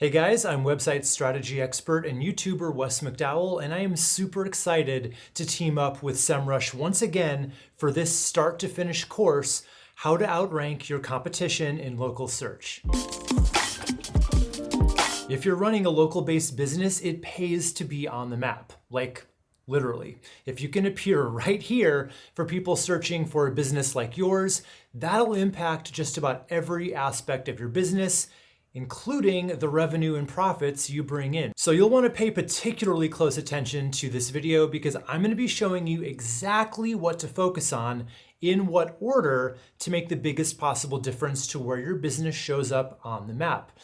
Hey guys, I'm website strategy expert and YouTuber Wes McDowell, and I am super excited to team up with Semrush once again for this start to finish course, How to Outrank Your Competition in Local Search. If you're running a local-based business, it pays to be on the map, like literally. If you can appear right here for people searching for a business like yours, that'll impact just about every aspect of your business, including the revenue and profits you bring in. So you'll want to pay particularly close attention to this video because I'm going to be showing you exactly what to focus on in what order to make the biggest possible difference to where your business shows up on the map.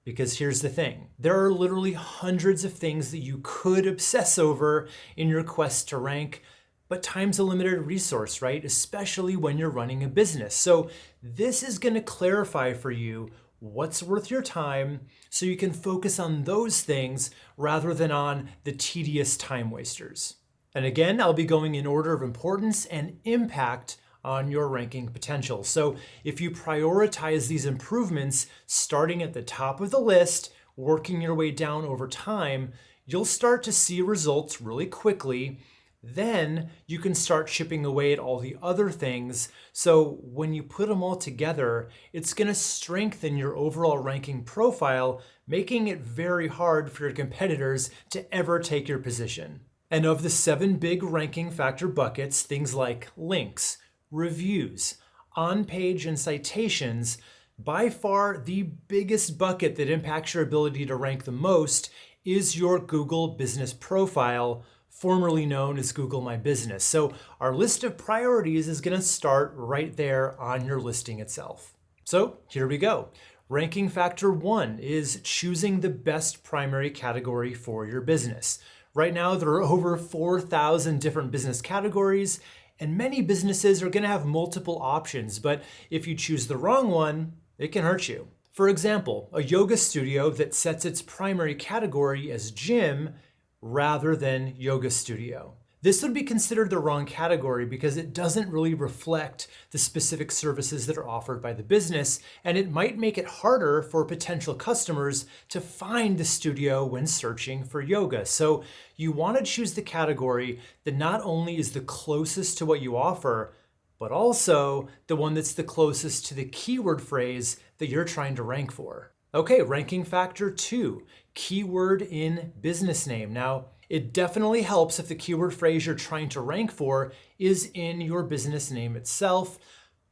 Because here's the thing, there are literally hundreds of things that you could obsess over in your quest to rank, but time's a limited resource, right? Especially when you're running a business. So this is going to clarify for you what's worth your time so you can focus on those things rather than on the tedious time wasters. And again, I'll be going in order of importance and impact on your ranking potential. So if you prioritize these improvements, starting at the top of the list, working your way down over time, you'll start to see results really quickly. Then you can start chipping away at all the other things. So when you put them all together, it's going to strengthen your overall ranking profile, making it very hard for your competitors to ever take your position. And of the 7 big ranking factor buckets, things like links, reviews, on-page and citations, by far the biggest bucket that impacts your ability to rank the most is your Google business profile, formerly known as Google My Business. So our list of priorities is going to start right there on your listing itself. So here we go. Ranking factor 1 is choosing the best primary category for your business. Right now, there are over 4,000 different business categories, and many businesses are going to have multiple options, but if you choose the wrong one, it can hurt you. For example, a yoga studio that sets its primary category as gym rather than yoga studio. This would be considered the wrong category because it doesn't really reflect the specific services that are offered by the business, and it might make it harder for potential customers to find the studio when searching for yoga. So you want to choose the category that not only is the closest to what you offer, but also the one that's the closest to the keyword phrase that you're trying to rank for. Okay, ranking factor 2, keyword in business name. Now, it definitely helps if the keyword phrase you're trying to rank for is in your business name itself,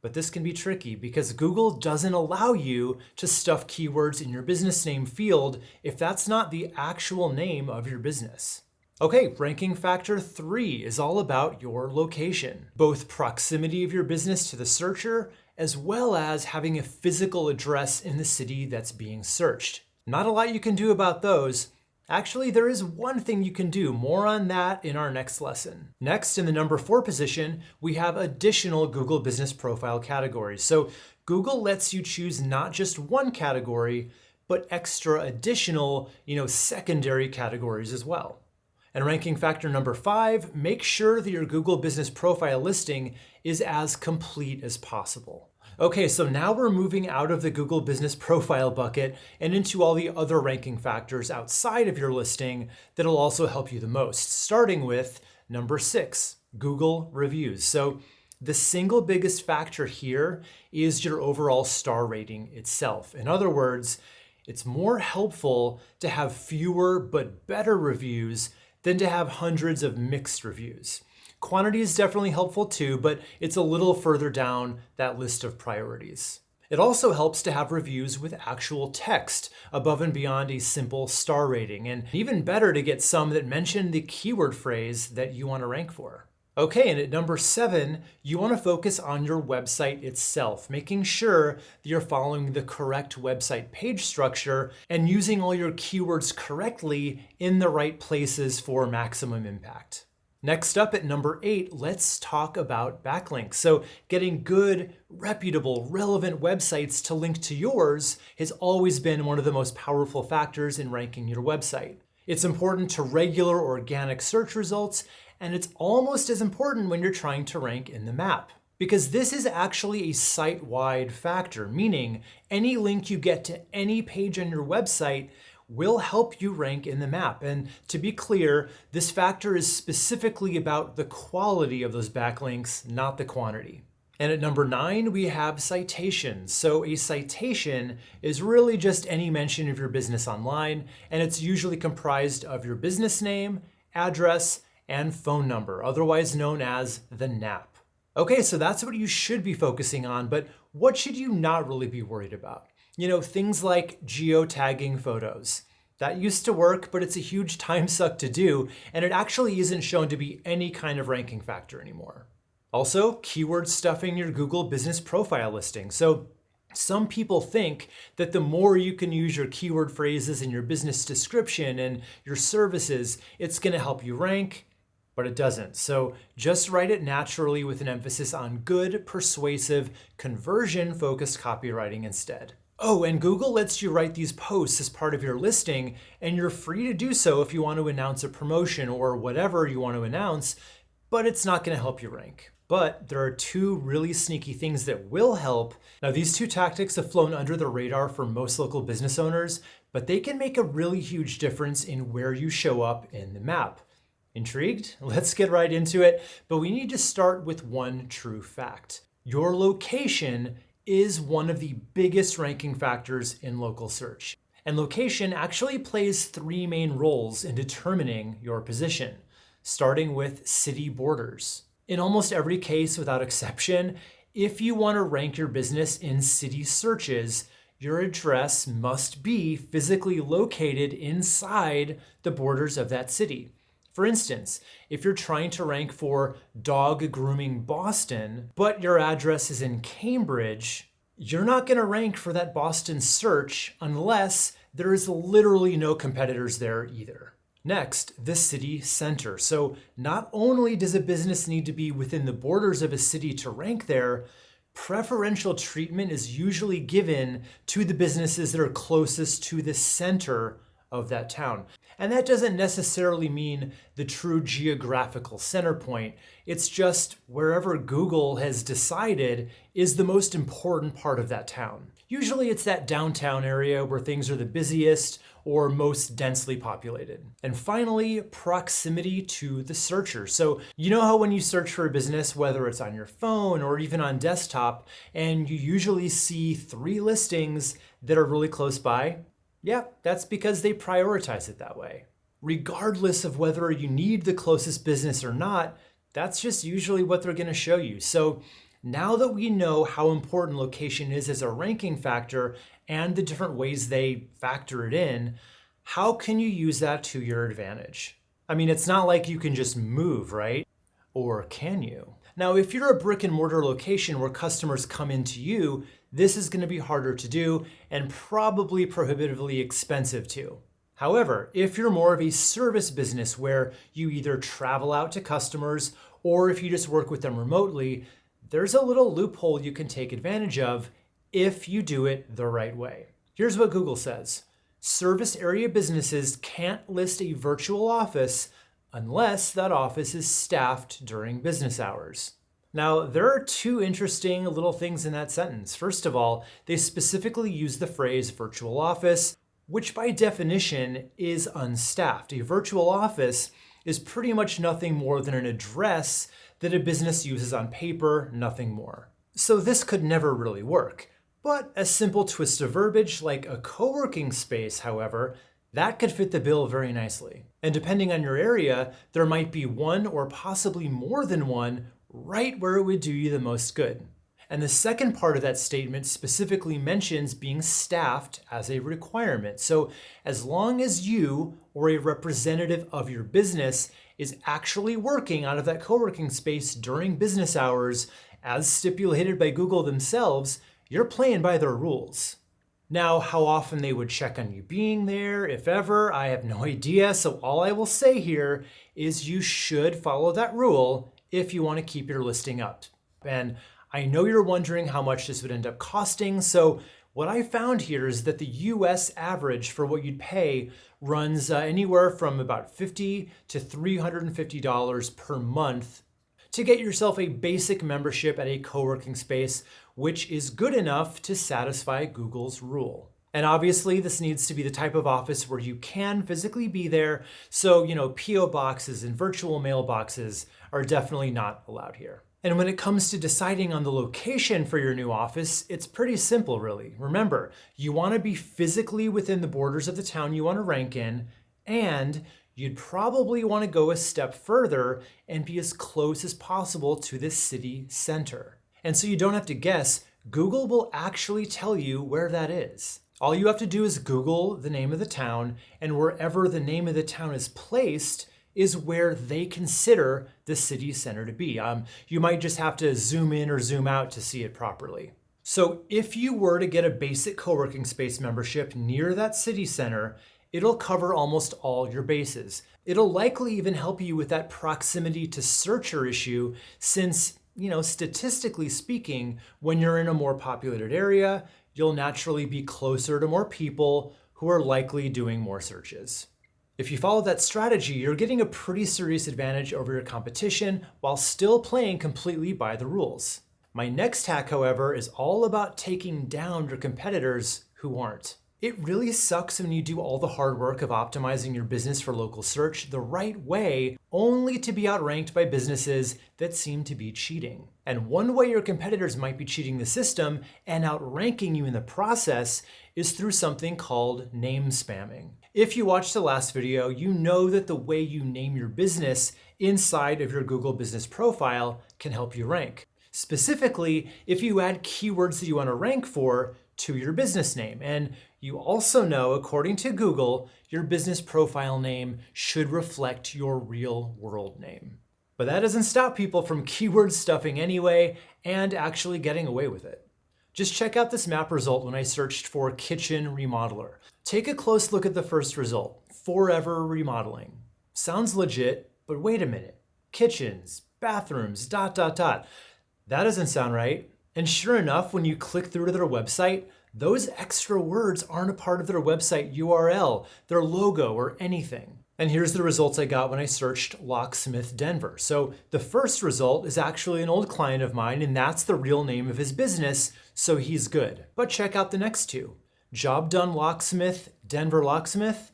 but this can be tricky because Google doesn't allow you to stuff keywords in your business name field if that's not the actual name of your business. Okay, ranking factor 3 is all about your location, both proximity of your business to the searcher as well as having a physical address in the city that's being searched. Not a lot you can do about those. Actually, there is one thing you can do. More on that in our next lesson. Next, in the number 4 position, we have additional Google Business Profile categories. So Google lets you choose not just one category, but extra additional, secondary categories as well. And ranking factor number 5, make sure that your Google Business Profile listing is as complete as possible. Okay, so now we're moving out of the Google Business Profile bucket and into all the other ranking factors outside of your listing that'll also help you the most, starting with number 6, Google reviews. So the single biggest factor here is your overall star rating itself. In other words, it's more helpful to have fewer but better reviews than to have hundreds of mixed reviews. Quantity is definitely helpful too, but it's a little further down that list of priorities. It also helps to have reviews with actual text above and beyond a simple star rating, and even better to get some that mention the keyword phrase that you want to rank for. Okay, and at number 7, you want to focus on your website itself, making sure that you're following the correct website page structure and using all your keywords correctly in the right places for maximum impact. Next up at number 8, let's talk about backlinks. So getting good, reputable, relevant websites to link to yours has always been one of the most powerful factors in ranking your website. It's important to regular organic search results, and it's almost as important when you're trying to rank in the map. Because this is actually a site-wide factor, meaning any link you get to any page on your website will help you rank in the map. And to be clear, this factor is specifically about the quality of those backlinks, not the quantity. And at number 9, we have citations. So a citation is really just any mention of your business online, and it's usually comprised of your business name, address, and phone number, otherwise known as the NAP. Okay, so that's what you should be focusing on, but what should you not really be worried about? Things like geotagging photos. That used to work, but it's a huge time suck to do, and it actually isn't shown to be any kind of ranking factor anymore. Also, keyword stuffing your Google business profile listing. So some people think that the more you can use your keyword phrases in your business description and your services, it's going to help you rank, but it doesn't. So just write it naturally with an emphasis on good, persuasive, conversion-focused copywriting instead. Oh, and Google lets you write these posts as part of your listing, and you're free to do so if you want to announce a promotion or whatever you want to announce, but it's not going to help you rank. But there are 2 really sneaky things that will help. Now, these 2 tactics have flown under the radar for most local business owners, but they can make a really huge difference in where you show up in the map. Intrigued? Let's get right into it, but we need to start with one true fact. Your location is one of the biggest ranking factors in local search. And location actually plays 3 main roles in determining your position, starting with city borders. In almost every case, without exception, if you want to rank your business in city searches, your address must be physically located inside the borders of that city. For instance, if you're trying to rank for dog grooming Boston, but your address is in Cambridge, you're not going to rank for that Boston search unless there is literally no competitors there either. Next, the city center. So not only does a business need to be within the borders of a city to rank there, preferential treatment is usually given to the businesses that are closest to the center of that town. And that doesn't necessarily mean the true geographical center point. It's just wherever Google has decided is the most important part of that town. Usually it's that downtown area where things are the busiest or most densely populated. And finally, proximity to the searcher. So you know how when you search for a business, whether it's on your phone or even on desktop, and you usually see 3 listings that are really close by? Yeah, that's because they prioritize it that way. Regardless of whether you need the closest business or not, that's just usually what they're going to show you. So now that we know how important location is as a ranking factor and the different ways they factor it in, how can you use that to your advantage? I mean, it's not like you can just move, right? Or can you? Now, if you're a brick and mortar location where customers come into you, this is going to be harder to do and probably prohibitively expensive too. However, if you're more of a service business where you either travel out to customers or if you just work with them remotely, there's a little loophole you can take advantage of if you do it the right way. Here's what Google says. Service area businesses can't list a virtual office unless that office is staffed during business hours. Now, there are 2 interesting little things in that sentence. First of all, they specifically use the phrase virtual office, which by definition is unstaffed. A virtual office is pretty much nothing more than an address that a business uses on paper, nothing more. So this could never really work. But a simple twist of verbiage like a co-working space, however, that could fit the bill very nicely. And depending on your area, there might be 1 or possibly more than 1 right where it would do you the most good. And the second part of that statement specifically mentions being staffed as a requirement. So as long as you or a representative of your business is actually working out of that co-working space during business hours, as stipulated by Google themselves, you're playing by their rules. Now, how often they would check on you being there, if ever, I have no idea. So all I will say here is you should follow that rule if you want to keep your listing up. And I know you're wondering how much this would end up costing. So what I found here is that the US average for what you'd pay runs anywhere from about $50 to $350 per month to get yourself a basic membership at a co-working space, which is good enough to satisfy Google's rule. And obviously, this needs to be the type of office where you can physically be there. So, PO boxes and virtual mailboxes are definitely not allowed here. And when it comes to deciding on the location for your new office, it's pretty simple, really. Remember, you want to be physically within the borders of the town you want to rank in, and you'd probably want to go a step further and be as close as possible to the city center. And so you don't have to guess, Google will actually tell you where that is. All you have to do is Google the name of the town, and wherever the name of the town is placed is where they consider the city center to be. You might just have to zoom in or zoom out to see it properly. So if you were to get a basic co-working space membership near that city center, it'll cover almost all your bases. It'll likely even help you with that proximity to searcher issue since, statistically speaking, when you're in a more populated area, you'll naturally be closer to more people who are likely doing more searches. If you follow that strategy, you're getting a pretty serious advantage over your competition while still playing completely by the rules. My next hack, however, is all about taking down your competitors who aren't. It really sucks when you do all the hard work of optimizing your business for local search the right way, only to be outranked by businesses that seem to be cheating. And one way your competitors might be cheating the system and outranking you in the process is through something called name spamming. If you watched the last video, you know that the way you name your business inside of your Google business profile can help you rank. Specifically, if you add keywords that you want to rank for to your business name. And you also know, according to Google, your business profile name should reflect your real world name. But that doesn't stop people from keyword stuffing anyway and actually getting away with it. Just check out this map result when I searched for kitchen remodeler. Take a close look at the first result, forever remodeling. Sounds legit, but wait a minute. Kitchens, bathrooms, ... That doesn't sound right. And sure enough, when you click through to their website, those extra words aren't a part of their website URL, their logo, or anything. And here's the results I got when I searched Locksmith Denver. So the first result is actually an old client of mine, and that's the real name of his business, so he's good. But check out the next two. Job Done Locksmith, Denver Locksmith,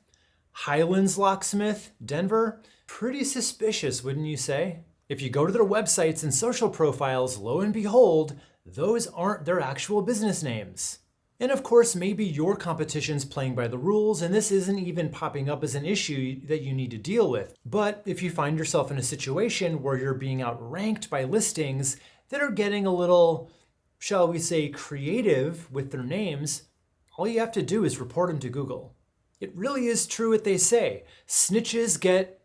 Highlands Locksmith, Denver. Pretty suspicious, wouldn't you say? If you go to their websites and social profiles, lo and behold, those aren't their actual business names. And of course, maybe your competition's playing by the rules and this isn't even popping up as an issue that you need to deal with. But if you find yourself in a situation where you're being outranked by listings that are getting a little, shall we say, creative with their names, all you have to do is report them to Google. It really is true what they say. Snitches get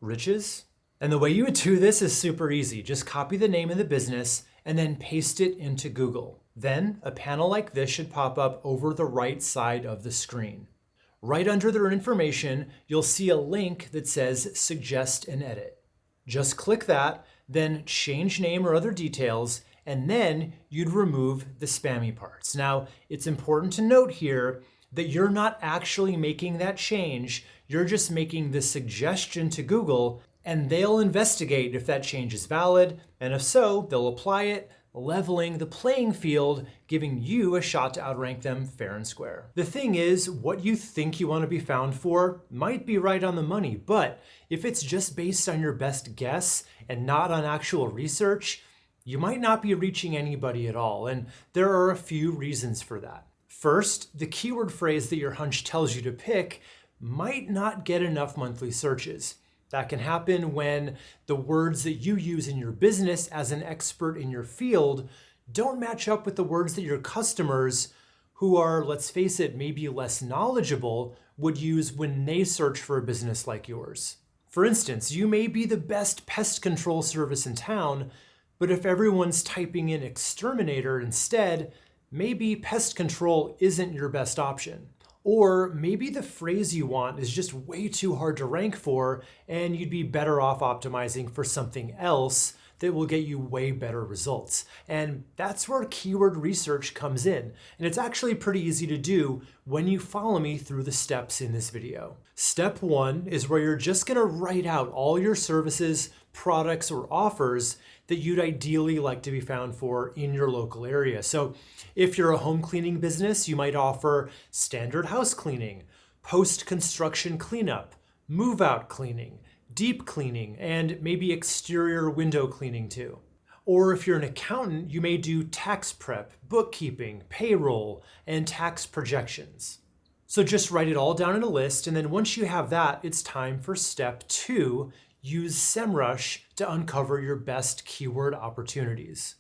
riches. And the way you would do this is super easy. Just copy the name of the business and then paste it into Google. Then a panel like this should pop up over the right side of the screen. Right under their information, you'll see a link that says Suggest an Edit. Just click that, then change name or other details, and then you'd remove the spammy parts. Now, it's important to note here that you're not actually making that change. You're just making the suggestion to Google, and they'll investigate if that change is valid, and if so, they'll apply it, leveling the playing field, giving you a shot to outrank them fair and square. The thing is, what you think you want to be found for might be right on the money, but if it's just based on your best guess and not on actual research, you might not be reaching anybody at all, and there are a few reasons for that. First, the keyword phrase that your hunch tells you to pick might not get enough monthly searches. That can happen when the words that you use in your business as an expert in your field don't match up with the words that your customers, who are, let's face it, maybe less knowledgeable, would use when they search for a business like yours. For instance, you may be the best pest control service in town, but if everyone's typing in exterminator instead, maybe pest control isn't your best option. Or maybe the phrase you want is just way too hard to rank for, and you'd be better off optimizing for something else that will get you way better results. And that's where keyword research comes in. And it's actually pretty easy to do when you follow me through the steps in this video. Step 1 is where you're just gonna write out all your services, products or offers that you'd ideally like to be found for in your local area. So if you're a home cleaning business, you might offer standard house cleaning, post-construction cleanup, move-out cleaning, deep cleaning, and maybe exterior window cleaning too. Or if you're an accountant, you may do tax prep, bookkeeping, payroll, and tax projections. So just write it all down in a list, and then once you have that, it's time for step 2. Use Semrush to uncover your best keyword opportunities.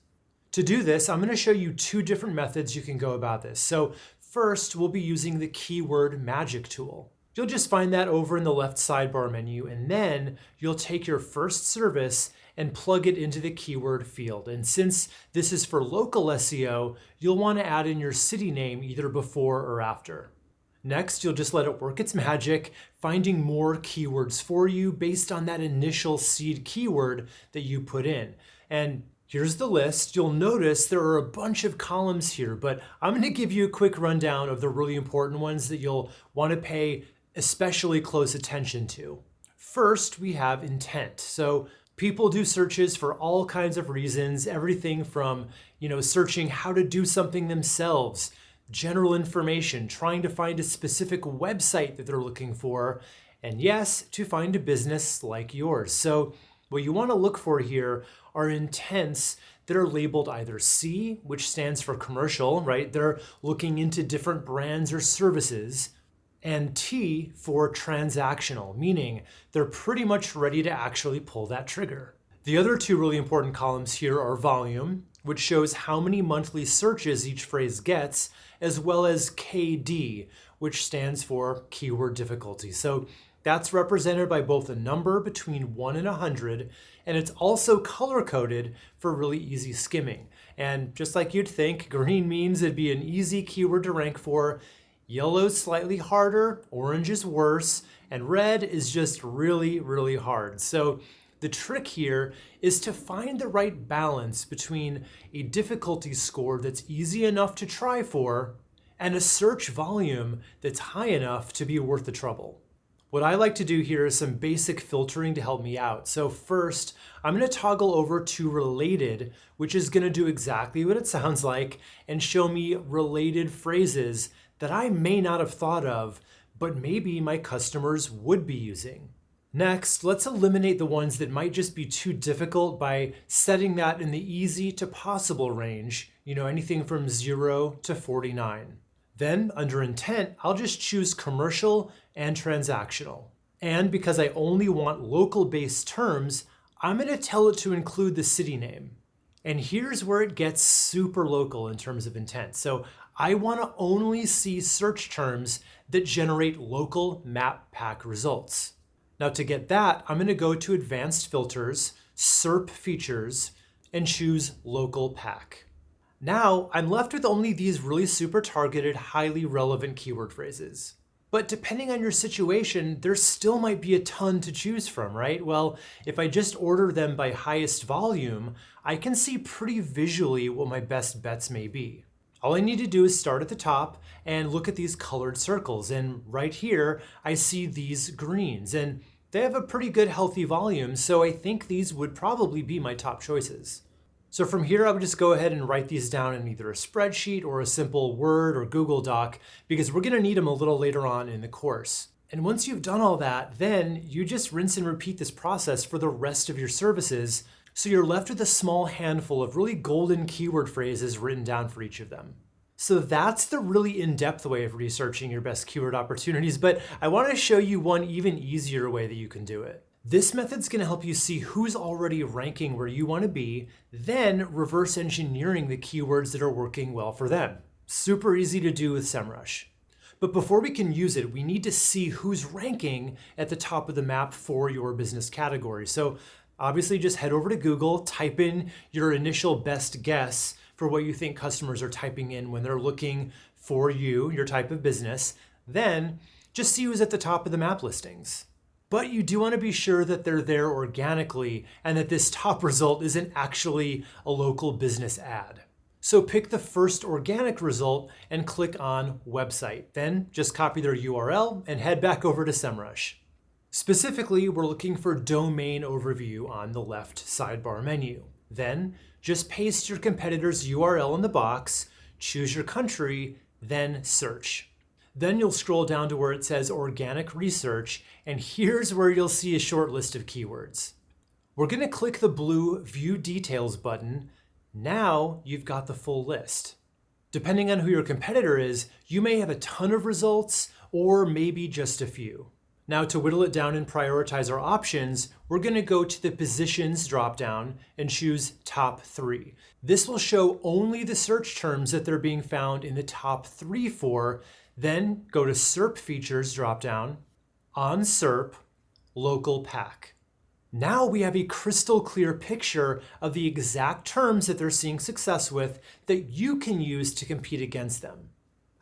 To do this, I'm going to show you 2 different methods you can go about this. So first, we'll be using the keyword magic tool. You'll just find that over in the left sidebar menu, and then you'll take your first service and plug it into the keyword field. And since this is for local SEO, you'll want to add in your city name either before or after. Next, you'll just let it work its magic, finding more keywords for you based on that initial seed keyword that you put in. And here's the list. You'll notice there are a bunch of columns here, but I'm going to give you a quick rundown of the really important ones that you'll want to pay especially close attention to. First, we have intent. So people do searches for all kinds of reasons, everything from, searching how to do something themselves, general information, trying to find a specific website that they're looking for, and yes, to find a business like yours. So what you want to look for here are intents that are labeled either C, which stands for commercial, right? They're looking into different brands or services, and T for transactional, meaning they're pretty much ready to actually pull that trigger. The other 2 really important columns here are volume, which shows how many monthly searches each phrase gets, as well as KD, which stands for keyword difficulty. So that's represented by both a number between 1 and 100, and it's also color-coded for really easy skimming. And just like you'd think, green means it'd be an easy keyword to rank for, yellow's slightly harder, orange is worse, and red is just really, really hard. So the trick here is to find the right balance between a difficulty score that's easy enough to try for and a search volume that's high enough to be worth the trouble. What I like to do here is some basic filtering to help me out. So first, I'm going to toggle over to related, which is going to do exactly what it sounds like and show me related phrases that I may not have thought of, but maybe my customers would be using. Next, let's eliminate the ones that might just be too difficult by setting that in the easy to possible range, anything from 0 to 49. Then, under intent, I'll just choose commercial and transactional. And because I only want local-based terms, I'm going to tell it to include the city name. And here's where it gets super local in terms of intent. So I want to only see search terms that generate local map pack results. Now to get that, I'm going to go to Advanced Filters, SERP Features, and choose Local Pack. Now I'm left with only these really super targeted, highly relevant keyword phrases. But depending on your situation, there still might be a ton to choose from, right? Well, if I just order them by highest volume, I can see pretty visually what my best bets may be. All I need to do is start at the top and look at these colored circles. And right here, I see these greens, and they have a pretty good healthy volume, so I think these would probably be my top choices. So from here, I would just go ahead and write these down in either a spreadsheet or a simple Word or Google Doc, because we're gonna need them a little later on in the course. And once you've done all that, then you just rinse and repeat this process for the rest of your services, so you're left with a small handful of really golden keyword phrases written down for each of them. So that's the really in-depth way of researching your best keyword opportunities, but I want to show you one even easier way that you can do it. This method's going to help you see who's already ranking where you want to be, then reverse engineering the keywords that are working well for them. Super easy to do with Semrush. But before we can use it, we need to see who's ranking at the top of the map for your business category. So obviously just head over to Google, type in your initial best guess for what you think customers are typing in when they're looking for you, your type of business. Then just see who's at the top of the map listings. But you do want to be sure that they're there organically and that this top result isn't actually a local business ad. So pick the first organic result and click on website. Then just copy their URL and head back over to Semrush. Specifically, we're looking for domain overview on the left sidebar menu. Then just paste your competitor's URL in the box, choose your country, then search. Then you'll scroll down to where it says organic research, and here's where you'll see a short list of keywords. We're going to click the blue View Details button. Now you've got the full list. Depending on who your competitor is, you may have a ton of results or maybe just a few. Now to whittle it down and prioritize our options, we're going to go to the Positions dropdown and choose Top 3. This will show only the search terms that they're being found in the top 3 for. Then go to SERP Features dropdown, on SERP, Local Pack. Now we have a crystal clear picture of the exact terms that they're seeing success with that you can use to compete against them.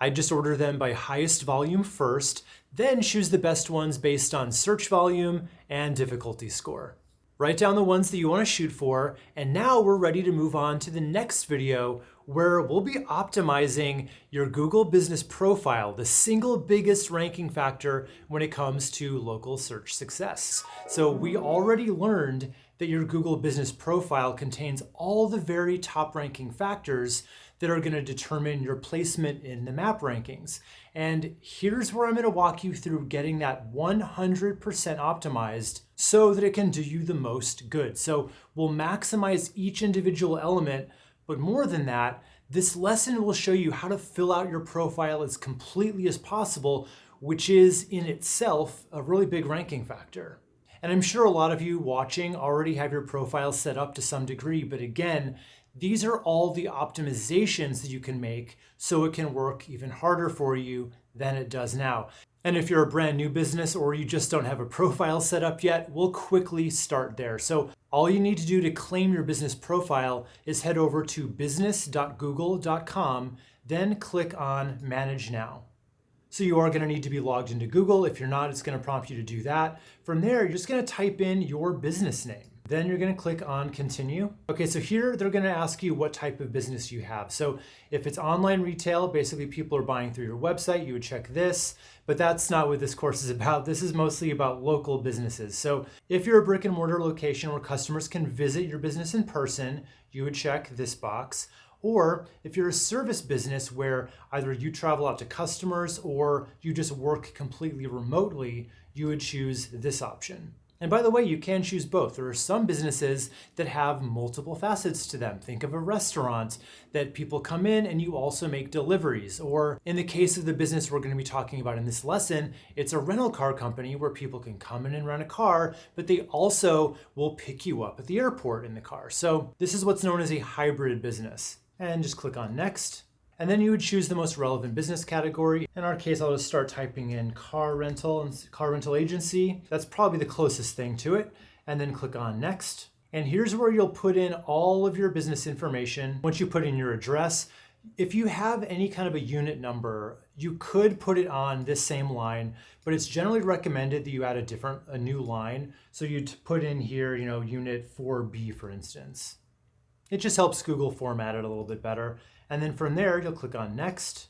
I just order them by highest volume first, then choose the best ones based on search volume and difficulty score. Write down the ones that you want to shoot for, and now we're ready to move on to the next video where we'll be optimizing your Google Business Profile, the single biggest ranking factor when it comes to local search success. So we already learned that your Google Business Profile contains all the very top ranking factors that are going to determine your placement in the map rankings. And here's where I'm going to walk you through getting that 100% optimized so that it can do you the most good. So we'll maximize each individual element, but more than that, this lesson will show you how to fill out your profile as completely as possible, which is in itself a really big ranking factor. And I'm sure a lot of you watching already have your profile set up to some degree, but again, these are all the optimizations that you can make so it can work even harder for you than it does now. And if you're a brand new business or you just don't have a profile set up yet, we'll quickly start there. So all you need to do to claim your business profile is head over to business.google.com, then click on Manage Now. So you are going to need to be logged into Google. If you're not, it's going to prompt you to do that. From there, you're just going to type in your business name. Then you're going to click on Continue. Okay, so here they're going to ask you what type of business you have. So if it's online retail, basically people are buying through your website, you would check this, but that's not what this course is about. This is mostly about local businesses. So if you're a brick and mortar location where customers can visit your business in person, you would check this box. Or if you're a service business where either you travel out to customers or you just work completely remotely, you would choose this option. And by the way, you can choose both. There are some businesses that have multiple facets to them. Think of a restaurant that people come in and you also make deliveries. Or in the case of the business we're going to be talking about in this lesson, it's a rental car company where people can come in and rent a car, but they also will pick you up at the airport in the car. So this is what's known as a hybrid business. And just click on Next. And then you would choose the most relevant business category. In our case, I'll just start typing in car rental and car rental agency. That's probably the closest thing to it. And then click on Next. And here's where you'll put in all of your business information. Once you put in your address, if you have any kind of a unit number, you could put it on this same line, but it's generally recommended that you add a new line. So you'd put in here, unit 4B, for instance. It just helps Google format it a little bit better. And then from there, you'll click on Next.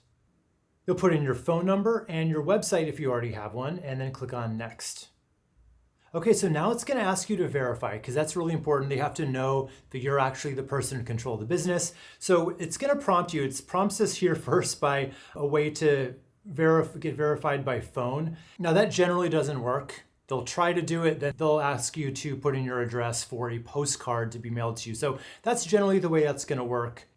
You'll put in your phone number and your website if you already have one, and then click on Next. Okay, so now it's going to ask you to verify because that's really important. They have to know that you're actually the person in control of the business. So it's going to prompt you. It prompts us here first by a way to get verified by phone. Now that generally doesn't work. They'll try to do it, then they'll ask you to put in your address for a postcard to be mailed to you. So that's generally the way that's going to work.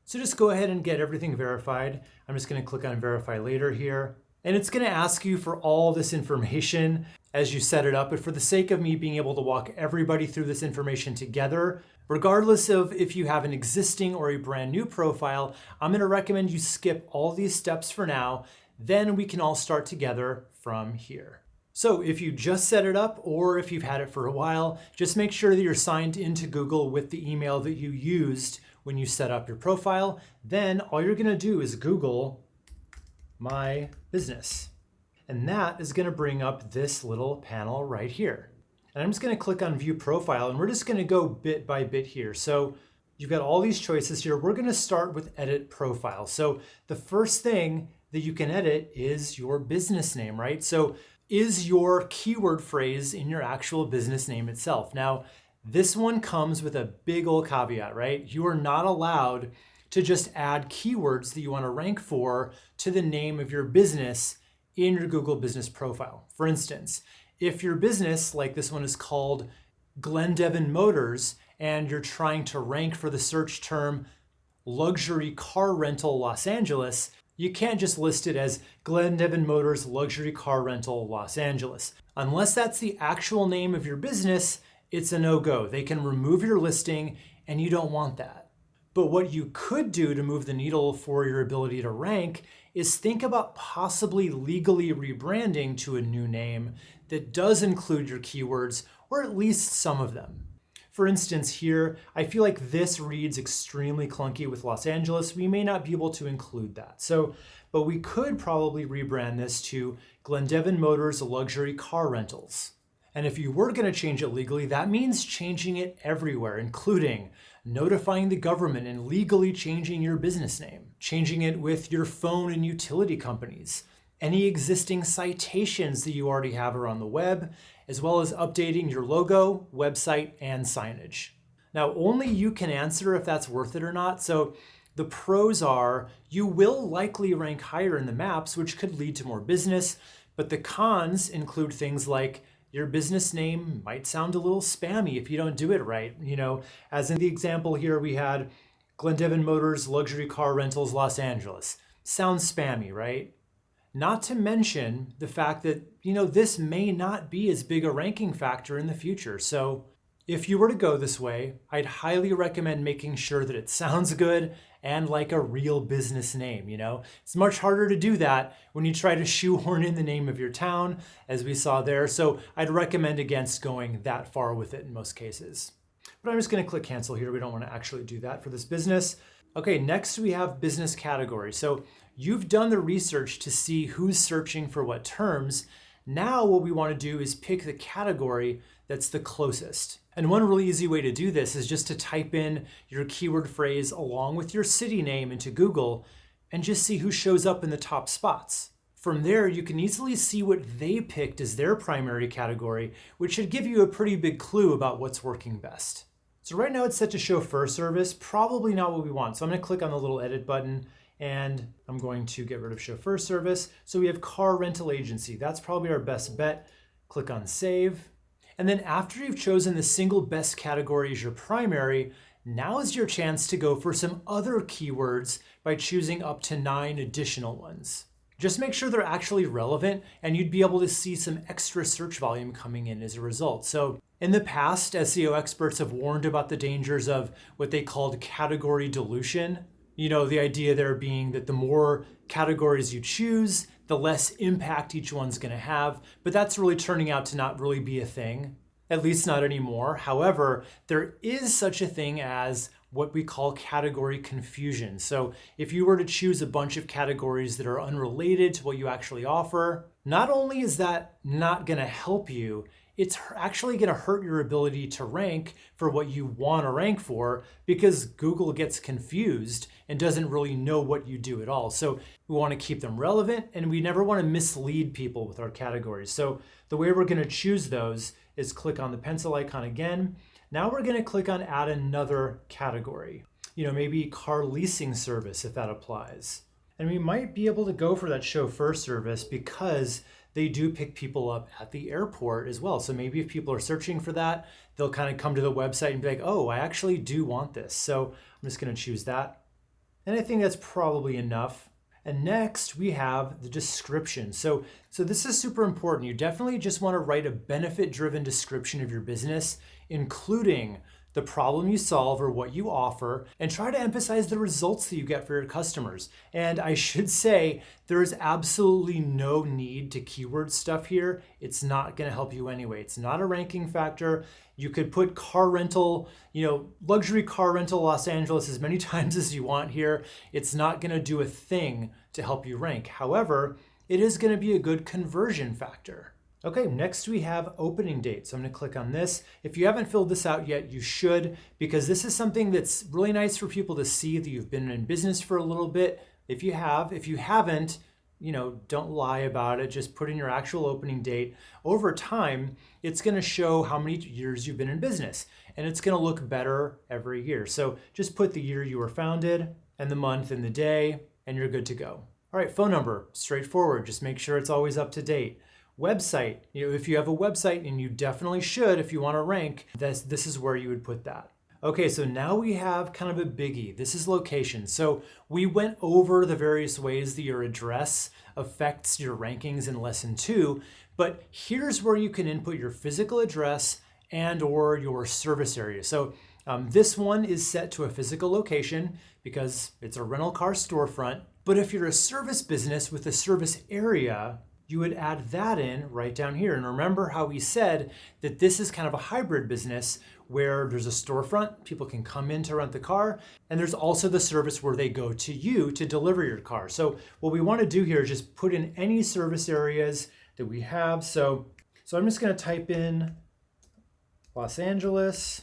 So just go ahead and get everything verified. I'm just going to click on Verify Later here. And it's going to ask you for all this information as you set it up. But for the sake of me being able to walk everybody through this information together, regardless of if you have an existing or a brand new profile, I'm going to recommend you skip all these steps for now. Then we can all start together from here. So if you just set it up or if you've had it for a while, just make sure that you're signed into Google with the email that you used when you set up your profile. Then all you're going to do is Google My Business. And that is going to bring up this little panel right here. And I'm just going to click on View Profile and we're just going to go bit by bit here. So you've got all these choices here. We're going to start with Edit Profile. So the first thing that you can edit is your business name, right? So is your keyword phrase in your actual business name itself. Now, this one comes with a big old caveat, right? You are not allowed to just add keywords that you want to rank for to the name of your business in your Google business profile. For instance, if your business, like this one is called Glendevin Motors, and you're trying to rank for the search term luxury car rental Los Angeles, you can't just list it as Glendevin Motors Luxury Car Rental Los Angeles. Unless that's the actual name of your business, it's a no-go. They can remove your listing and you don't want that. But what you could do to move the needle for your ability to rank is think about possibly legally rebranding to a new name that does include your keywords, or at least some of them. For instance, here, I feel like this reads extremely clunky with Los Angeles. We may not be able to include that. But we could probably rebrand this to Glendevin Motors Luxury Car Rentals. And if you were going to change it legally, that means changing it everywhere, including notifying the government and legally changing your business name, changing it with your phone and utility companies, any existing citations that you already have are on the web, as well as updating your logo, website, and signage. Now, only you can answer if that's worth it or not. So the pros are you will likely rank higher in the maps, which could lead to more business, but the cons include things like your business name might sound a little spammy if you don't do it right. As in the example here, we had Glendevin Motors Luxury Car Rentals Los Angeles. Sounds spammy, right? Not to mention the fact that, this may not be as big a ranking factor in the future. So if you were to go this way, I'd highly recommend making sure that it sounds good and like a real business name. It's much harder to do that when you try to shoehorn in the name of your town, as we saw there. So I'd recommend against going that far with it in most cases. But I'm just going to click cancel here. We don't want to actually do that for this business. Okay, next we have business category. So you've done the research to see who's searching for what terms. Now what we want to do is pick the category that's the closest. And one really easy way to do this is just to type in your keyword phrase along with your city name into Google and just see who shows up in the top spots. From there, you can easily see what they picked as their primary category, which should give you a pretty big clue about what's working best. So right now it's set to chauffeur service, probably not what we want. So I'm going to click on the little edit button and I'm going to get rid of chauffeur service. So we have car rental agency. That's probably our best bet. Click on save. And then after you've chosen the single best category as your primary, now is your chance to go for some other keywords by choosing up to 9 additional ones. Just make sure they're actually relevant and you'd be able to see some extra search volume coming in as a result. So in the past, SEO experts have warned about the dangers of what they called category dilution. The idea there being that the more categories you choose, the less impact each one's going to have. But that's really turning out to not really be a thing, at least not anymore. However, there is such a thing as what we call category confusion. So if you were to choose a bunch of categories that are unrelated to what you actually offer, not only is that not going to help you, it's actually going to hurt your ability to rank for what you want to rank for because Google gets confused and doesn't really know what you do at all. So we want to keep them relevant and we never want to mislead people with our categories. So the way we're going to choose those is click on the pencil icon again. Now we're going to click on add another category, maybe car leasing service if that applies. And we might be able to go for that chauffeur service because they do pick people up at the airport as well. So maybe if people are searching for that, they'll kind of come to the website and be like, oh, I actually do want this. So I'm just going to choose that. And I think that's probably enough. And next we have the description. So this is super important. You definitely just want to write a benefit-driven description of your business, including the problem you solve or what you offer, and try to emphasize the results that you get for your customers. And I should say, there is absolutely no need to keyword stuff here. It's not going to help you anyway. It's not a ranking factor. You could put car rental, luxury car rental Los Angeles as many times as you want here. It's not going to do a thing to help you rank. However, it is going to be a good conversion factor. Okay, next we have opening date. So I'm going to click on this. If you haven't filled this out yet, you should, because this is something that's really nice for people to see that you've been in business for a little bit. If you have, if you haven't, don't lie about it. Just put in your actual opening date. Over time, it's going to show how many years you've been in business, and it's going to look better every year. So just put the year you were founded and the month and the day, and you're good to go. All right, phone number, straightforward. Just make sure it's always up to date. Website, if you have a website, and you definitely should if you want to rank, this is where you would put that. Okay, so now we have kind of a biggie. This is location. So we went over the various ways that your address affects your rankings in lesson 2, but here's where you can input your physical address and or your service area. So this one is set to a physical location because it's a rental car storefront. But if you're a service business with a service area, you would add that in right down here. And remember how we said that this is kind of a hybrid business where there's a storefront, people can come in to rent the car, and there's also the service where they go to you to deliver your car. So what we want to do here is just put in any service areas that we have. So I'm just going to type in Los Angeles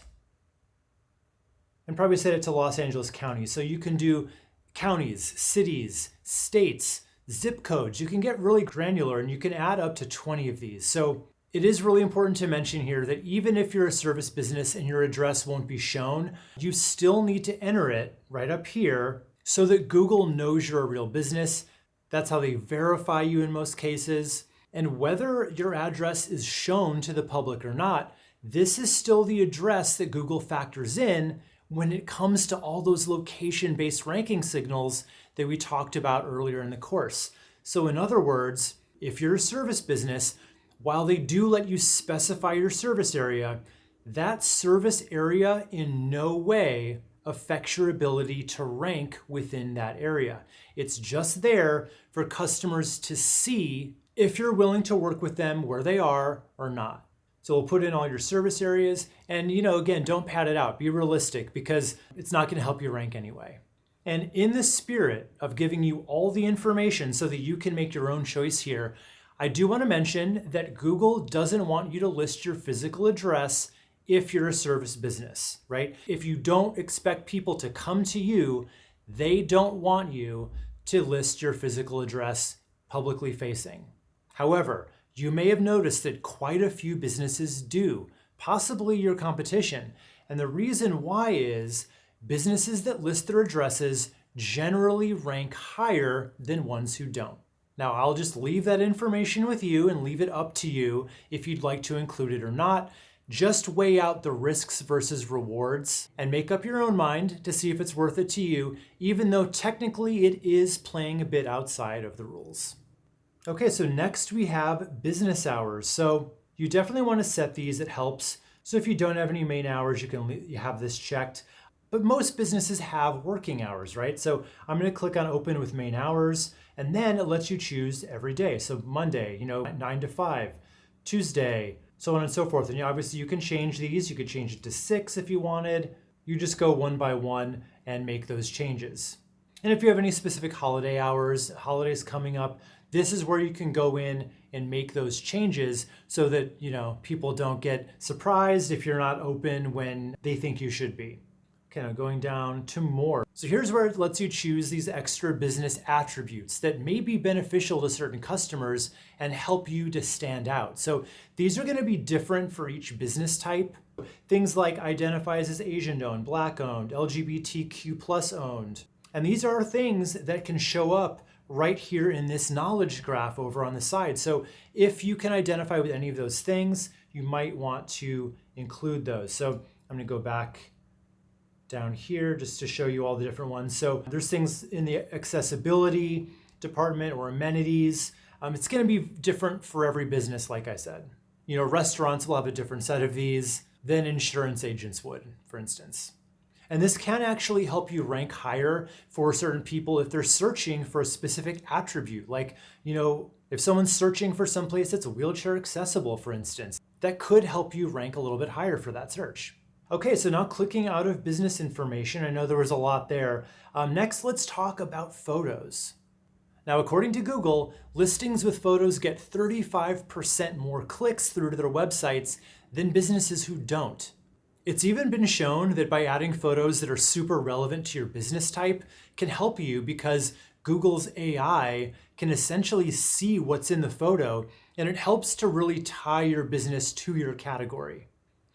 and probably set it to Los Angeles County. So you can do counties, cities, states, zip codes. You can get really granular and you can add up to 20 of these. So it is really important to mention here that even if you're a service business and your address won't be shown, you still need to enter it right up here so that Google knows you're a real business. That's how they verify you in most cases. And whether your address is shown to the public or not, this is still the address that Google factors in when it comes to all those location-based ranking signals that we talked about earlier in the course. So in other words, if you're a service business, while they do let you specify your service area, that service area in no way affects your ability to rank within that area. It's just there for customers to see if you're willing to work with them where they are or not. So we'll put in all your service areas and, again, don't pad it out. Be realistic because it's not going to help you rank anyway. And in the spirit of giving you all the information so that you can make your own choice here, I do want to mention that Google doesn't want you to list your physical address if you're a service business, right? If you don't expect people to come to you, they don't want you to list your physical address publicly facing. However, you may have noticed that quite a few businesses do, possibly your competition. And the reason why is businesses that list their addresses generally rank higher than ones who don't. Now, I'll just leave that information with you and leave it up to you if you'd like to include it or not. Just weigh out the risks versus rewards and make up your own mind to see if it's worth it to you, even though technically it is playing a bit outside of the rules. Okay, so next we have business hours. So you definitely want to set these, it helps. So if you don't have any main hours, you have this checked. But most businesses have working hours, right? So I'm going to click on open with main hours, and then it lets you choose every day. So Monday, 9 to 5, Tuesday, so on and so forth. And obviously you can change these. You could change it to 6 if you wanted. You just go one by one and make those changes. And if you have any specific holiday hours, holidays coming up, this is where you can go in and make those changes so that, people don't get surprised if you're not open when they think you should be. Okay, now going down to more. So here's where it lets you choose these extra business attributes that may be beneficial to certain customers and help you to stand out. So these are going to be different for each business type. Things like identifies as Asian owned, Black owned, LGBTQ plus owned. And these are things that can show up right here in this knowledge graph over on the side. So if you can identify with any of those things, you might want to include those. So I'm going to go back down here just to show you all the different ones. So there's things in the accessibility department or amenities. It's going to be different for every business, like I said. Restaurants will have a different set of these than insurance agents would, for instance. And this can actually help you rank higher for certain people if they're searching for a specific attribute. Like, if someone's searching for someplace that's wheelchair accessible, for instance, that could help you rank a little bit higher for that search. Okay, so now clicking out of business information, I know there was a lot there. Next, let's talk about photos. Now, according to Google, listings with photos get 35% more clicks through to their websites than businesses who don't. It's even been shown that by adding photos that are super relevant to your business type can help you because Google's AI can essentially see what's in the photo, and it helps to really tie your business to your category.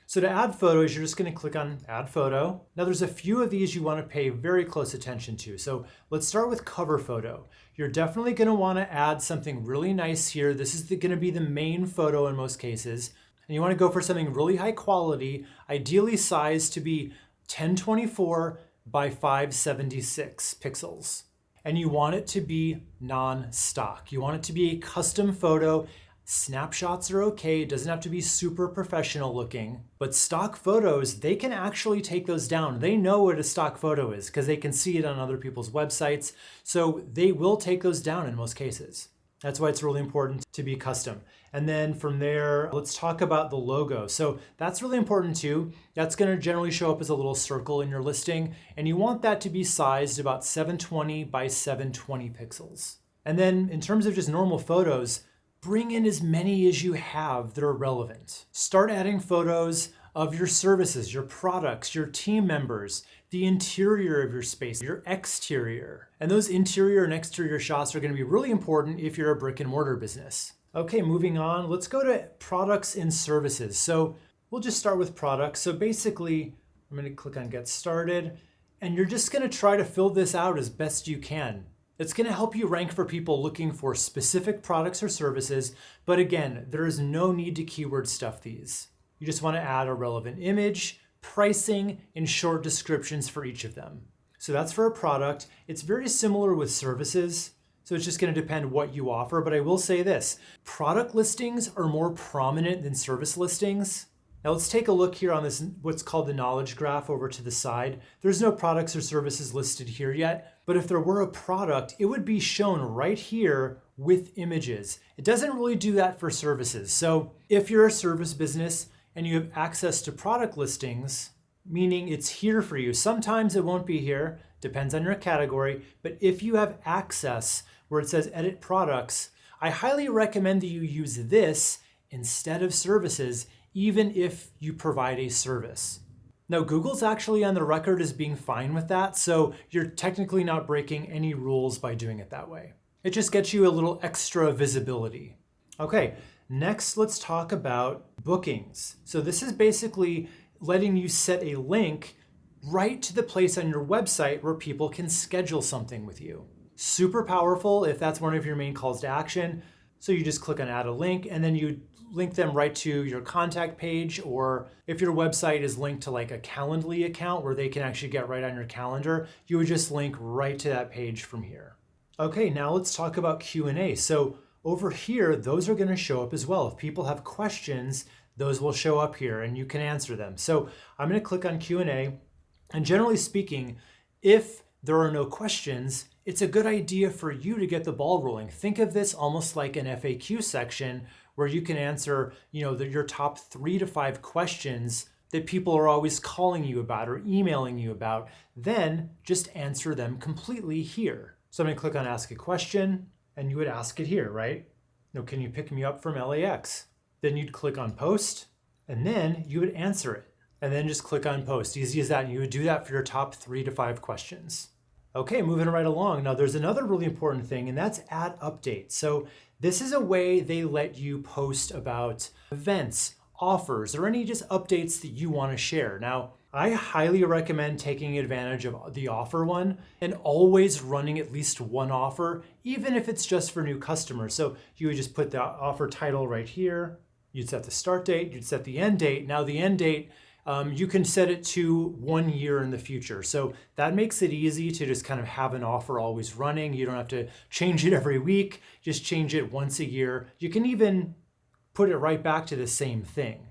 So to add photos, you're just going to click on Add Photo. Now there's a few of these you want to pay very close attention to. So let's start with cover photo. You're definitely going to want to add something really nice here. This is going to be the main photo in most cases. And you want to go for something really high quality, ideally sized to be 1024 by 576 pixels. And you want it to be non-stock. You want it to be a custom photo. Snapshots are okay, it doesn't have to be super professional looking, but stock photos, they can actually take those down. They know what a stock photo is because they can see it on other people's websites, so they will take those down in most cases. That's why it's really important to be custom. And then from there, let's talk about the logo. So that's really important too. That's going to generally show up as a little circle in your listing, and you want that to be sized about 720 by 720 pixels. And then in terms of just normal photos, bring in as many as you have that are relevant. Start adding photos of your services, your products, your team members, the interior of your space, your exterior. And those interior and exterior shots are going to be really important if you're a brick and mortar business. Okay, moving on, let's go to products and services. So we'll just start with products. So basically, I'm going to click on Get Started, and you're just going to try to fill this out as best you can. It's going to help you rank for people looking for specific products or services, but again, there is no need to keyword stuff these. You just want to add a relevant image, pricing, and short descriptions for each of them. So that's for a product. It's very similar with services, so it's just going to depend what you offer, but I will say this, product listings are more prominent than service listings. Now let's take a look here on this, what's called the knowledge graph over to the side. There's no products or services listed here yet, but if there were a product, it would be shown right here with images. It doesn't really do that for services. So if you're a service business and you have access to product listings, meaning it's here for you, sometimes it won't be here, depends on your category, but if you have access where it says edit products, I highly recommend that you use this instead of services, even if you provide a service. Now, Google's actually on the record as being fine with that, so you're technically not breaking any rules by doing it that way. It just gets you a little extra visibility. Okay, next let's talk about bookings. So this is basically letting you set a link right to the place on your website where people can schedule something with you. Super powerful if that's one of your main calls to action. So you just click on add a link and then you link them right to your contact page, or if your website is linked to like a Calendly account where they can actually get right on your calendar, you would just link right to that page from here. Okay, now let's talk about Q&A. So over here, those are going to show up as well. If people have questions, those will show up here and you can answer them. So I'm going to click on Q&A, and generally speaking, if there are no questions, it's a good idea for you to get the ball rolling. Think of this almost like an FAQ section where you can answer, your top 3 to 5 questions that people are always calling you about or emailing you about. Then just answer them completely here. So I'm going to click on Ask a Question, and you would ask it here, right? Can you pick me up from LAX? Then you'd click on Post, and then you would answer it. And then just click on Post. Easy as that. And you would do that for your top 3 to 5 questions. Okay, moving right along. Now there's another really important thing, and that's add updates. So this is a way they let you post about events, offers, or any just updates that you want to share. Now, I highly recommend taking advantage of the offer one and always running at least one offer, even if it's just for new customers. So you would just put the offer title right here. You'd set the start date, you'd set the end date. Now the end date, you can set it to 1 year in the future. So that makes it easy to just kind of have an offer always running. You don't have to change it every week, just change it once a year. You can even put it right back to the same thing.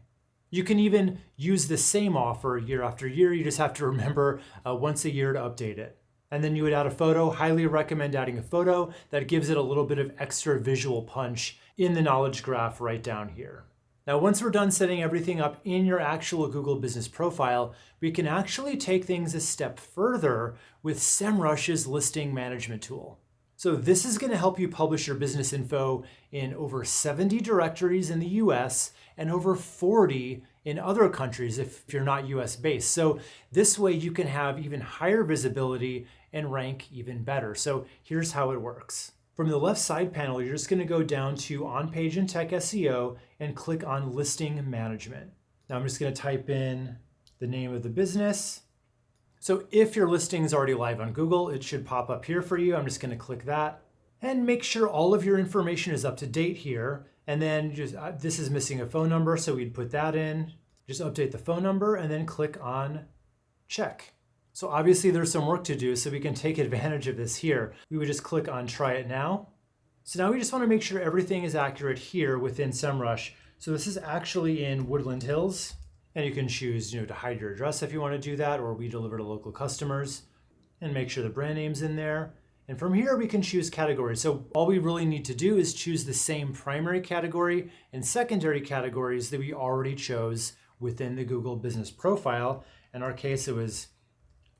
You can even use the same offer year after year. You just have to remember once a year to update it. And then you would add a photo. Highly recommend adding a photo. That gives it a little bit of extra visual punch in the knowledge graph right down here. Now, once we're done setting everything up in your actual Google Business profile, we can actually take things a step further with Semrush's listing management tool. So this is going to help you publish your business info in over 70 directories in the US and over 40 in other countries if you're not US based. So this way you can have even higher visibility and rank even better. So here's how it works. From the left side panel, you're just going to go down to On Page and Tech SEO and click on Listing Management. Now I'm just going to type in the name of the business. So if your listing is already live on Google, it should pop up here for you. I'm just going to click that and make sure all of your information is up to date here. And then just this is missing a phone number, so we'd put that in. Just update the phone number and then click on check. So obviously there's some work to do, so we can take advantage of this here. We would just click on try it now. So now we just want to make sure everything is accurate here within Semrush. So this is actually in Woodland Hills, and you can choose to hide your address if you want to do that, or we deliver to local customers, and make sure the brand name's in there. And from here we can choose categories. So all we really need to do is choose the same primary category and secondary categories that we already chose within the Google Business Profile. In our case, it was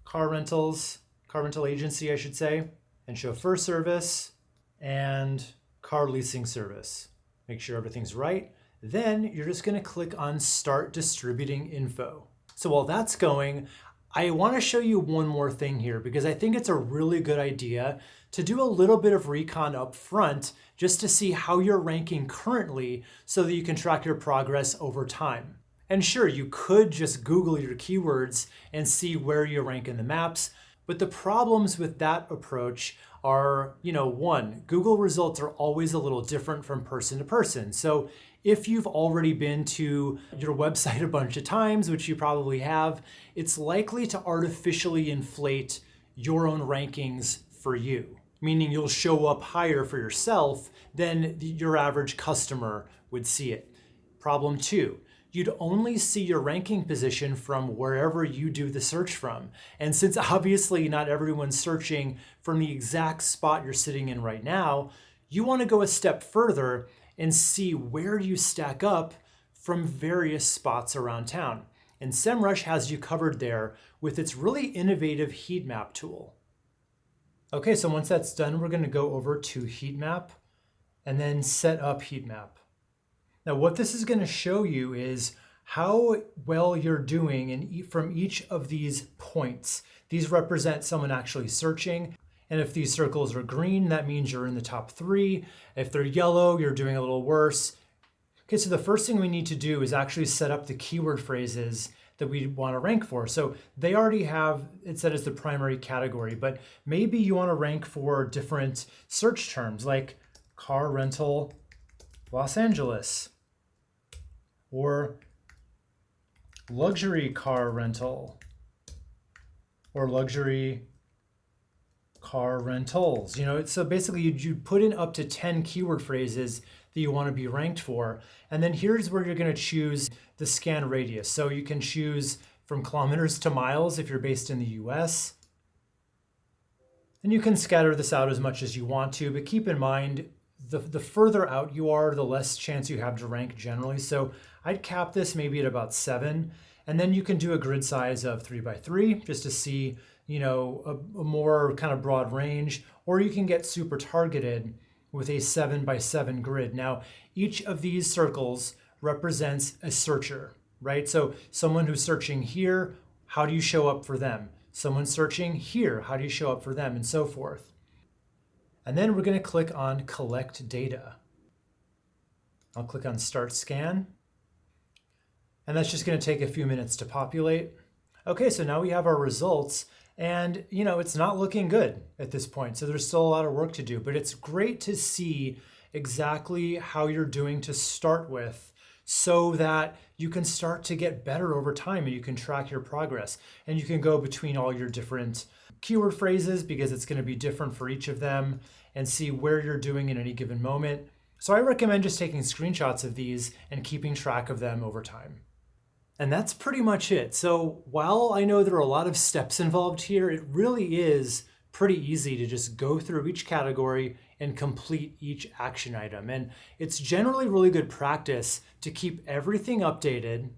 car rental agency, I should say, and chauffeur service and car leasing service. Make sure everything's right. Then you're just going to click on Start Distributing Info. So while that's going, I want to show you one more thing here because I think it's a really good idea to do a little bit of recon up front just to see how you're ranking currently so that you can track your progress over time. And sure, you could just Google your keywords and see where you rank in the maps, but the problems with that approach are, one, Google results are always a little different from person to person. So if you've already been to your website a bunch of times, which you probably have, it's likely to artificially inflate your own rankings for you, meaning you'll show up higher for yourself than your average customer would see it. Problem two, you'd only see your ranking position from wherever you do the search from. And since obviously not everyone's searching from the exact spot you're sitting in right now, you want to go a step further and see where you stack up from various spots around town. And Semrush has you covered there with its really innovative heat map tool. Okay, so once that's done, we're going to go over to heat map and then set up heat map. Now, what this is going to show you is how well you're doing from each of these points. These represent someone actually searching. And if these circles are green, that means you're in the top 3. If they're yellow, you're doing a little worse. Okay, so the first thing we need to do is actually set up the keyword phrases that we want to rank for. So they already have it set as the primary category, but maybe you want to rank for different search terms like car rental Los Angeles, or luxury car rental, or luxury car rentals. So basically you put in up to 10 keyword phrases that you want to be ranked for. And then here's where you're going to choose the scan radius. So you can choose from kilometers to miles if you're based in the US. And you can scatter this out as much as you want to, but keep in mind, the further out you are, the less chance you have to rank generally. So I'd cap this maybe at about 7. And then you can do a grid size of 3 by 3 just to see, a more kind of broad range, or you can get super targeted with a 7 by 7 grid. Now, each of these circles represents a searcher, right? So someone who's searching here, how do you show up for them? Someone searching here, how do you show up for them, and so forth. And then we're going to click on Collect Data. I'll click on Start Scan. And that's just going to take a few minutes to populate. Okay, so now we have our results. And, it's not looking good at this point. So there's still a lot of work to do. But it's great to see exactly how you're doing to start with so that you can start to get better over time and you can track your progress. And you can go between all your different keyword phrases because it's going to be different for each of them and see where you're doing in any given moment. So I recommend just taking screenshots of these and keeping track of them over time. And that's pretty much it. So while I know there are a lot of steps involved here, it really is pretty easy to just go through each category and complete each action item. And it's generally really good practice to keep everything updated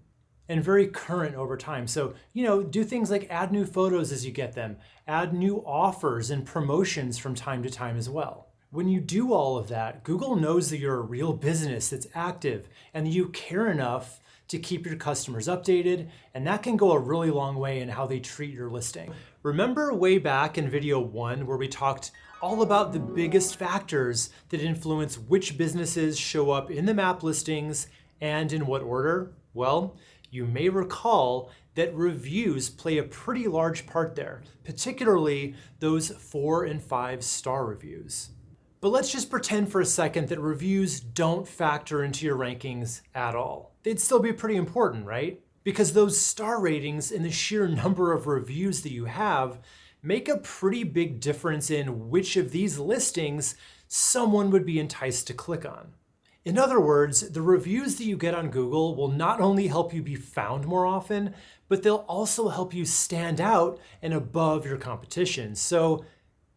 and very current over time. So, do things like add new photos as you get them, add new offers and promotions from time to time as well. When you do all of that, Google knows that you're a real business that's active and that you care enough to keep your customers updated, and that can go a really long way in how they treat your listing. Remember way back in video 1 where we talked all about the biggest factors that influence which businesses show up in the map listings and in what order? Well, you may recall that reviews play a pretty large part there, particularly those 4 and 5 star reviews. But let's just pretend for a second that reviews don't factor into your rankings at all. They'd still be pretty important, right? Because those star ratings and the sheer number of reviews that you have make a pretty big difference in which of these listings someone would be enticed to click on. In other words, the reviews that you get on Google will not only help you be found more often, but they'll also help you stand out and above your competition. So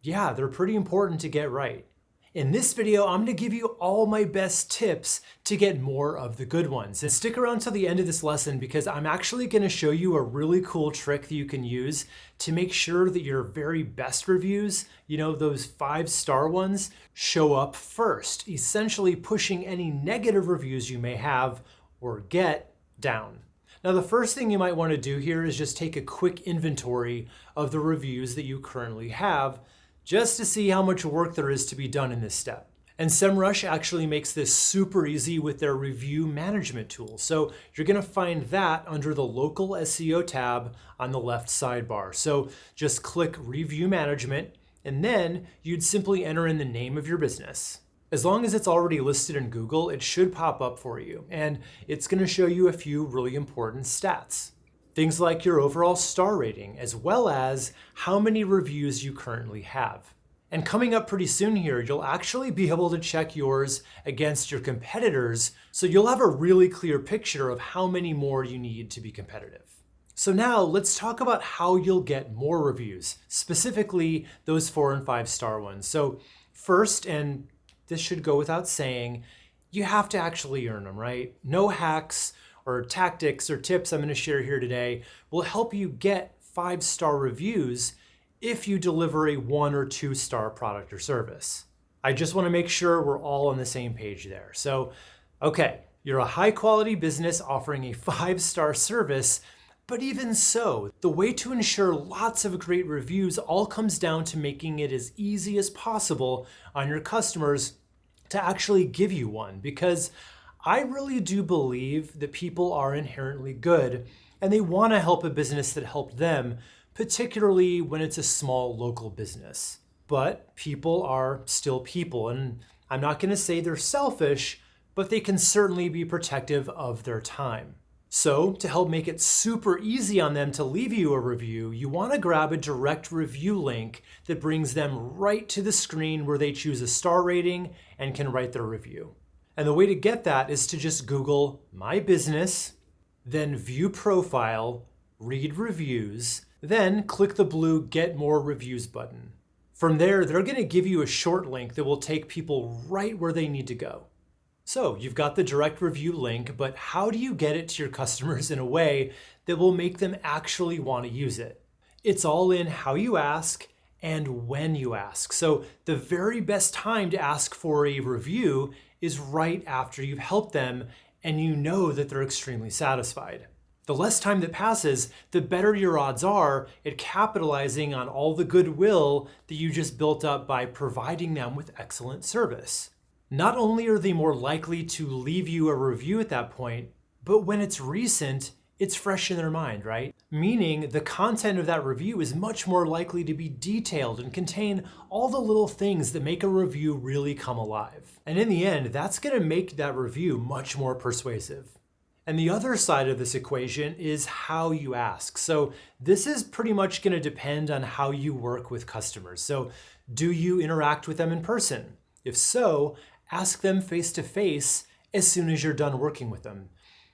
yeah, they're pretty important to get right. In this video, I'm gonna give you all my best tips to get more of the good ones. And stick around till the end of this lesson because I'm actually gonna show you a really cool trick that you can use to make sure that your very best reviews, those 5-star ones, show up first, essentially pushing any negative reviews you may have or get down. Now, the first thing you might wanna do here is just take a quick inventory of the reviews that you currently have, just to see how much work there is to be done in this step. And Semrush actually makes this super easy with their review management tool. So you're gonna find that under the Local SEO tab on the left sidebar. So just click Review Management, and then you'd simply enter in the name of your business. As long as it's already listed in Google, it should pop up for you. And it's gonna show you a few really important stats. Things like your overall star rating, as well as how many reviews you currently have. And coming up pretty soon here, you'll actually be able to check yours against your competitors, so you'll have a really clear picture of how many more you need to be competitive. So now let's talk about how you'll get more reviews, specifically those 4 and 5 star ones. So first, and this should go without saying, you have to actually earn them, right? No hacks or tactics or tips I'm going to share here today will help you get 5-star reviews if you deliver a 1 or 2 star product or service. I just want to make sure we're all on the same page there. So, okay, you're a high quality business offering a 5-star service, but even so, the way to ensure lots of great reviews all comes down to making it as easy as possible on your customers to actually give you one, because I really do believe that people are inherently good and they want to help a business that helped them, particularly when it's a small local business. But people are still people, and I'm not going to say they're selfish, but they can certainly be protective of their time. So to help make it super easy on them to leave you a review, you want to grab a direct review link that brings them right to the screen where they choose a star rating and can write their review. And the way to get that is to just Google My Business, then View Profile, Read Reviews, then click the blue Get More Reviews button. From there, they're going to give you a short link that will take people right where they need to go. So you've got the direct review link, but how do you get it to your customers in a way that will make them actually want to use it? It's all in how you ask and when you ask. So the very best time to ask for a review is right after you've helped them and you know that they're extremely satisfied. The less time that passes, the better your odds are at capitalizing on all the goodwill that you just built up by providing them with excellent service. Not only are they more likely to leave you a review at that point, but when it's recent, it's fresh in their mind, right? Meaning the content of that review is much more likely to be detailed and contain all the little things that make a review really come alive. And in the end, that's going to make that review much more persuasive. And the other side of this equation is how you ask. So this is pretty much going to depend on how you work with customers. So do you interact with them in person? If so, ask them face to face as soon as you're done working with them.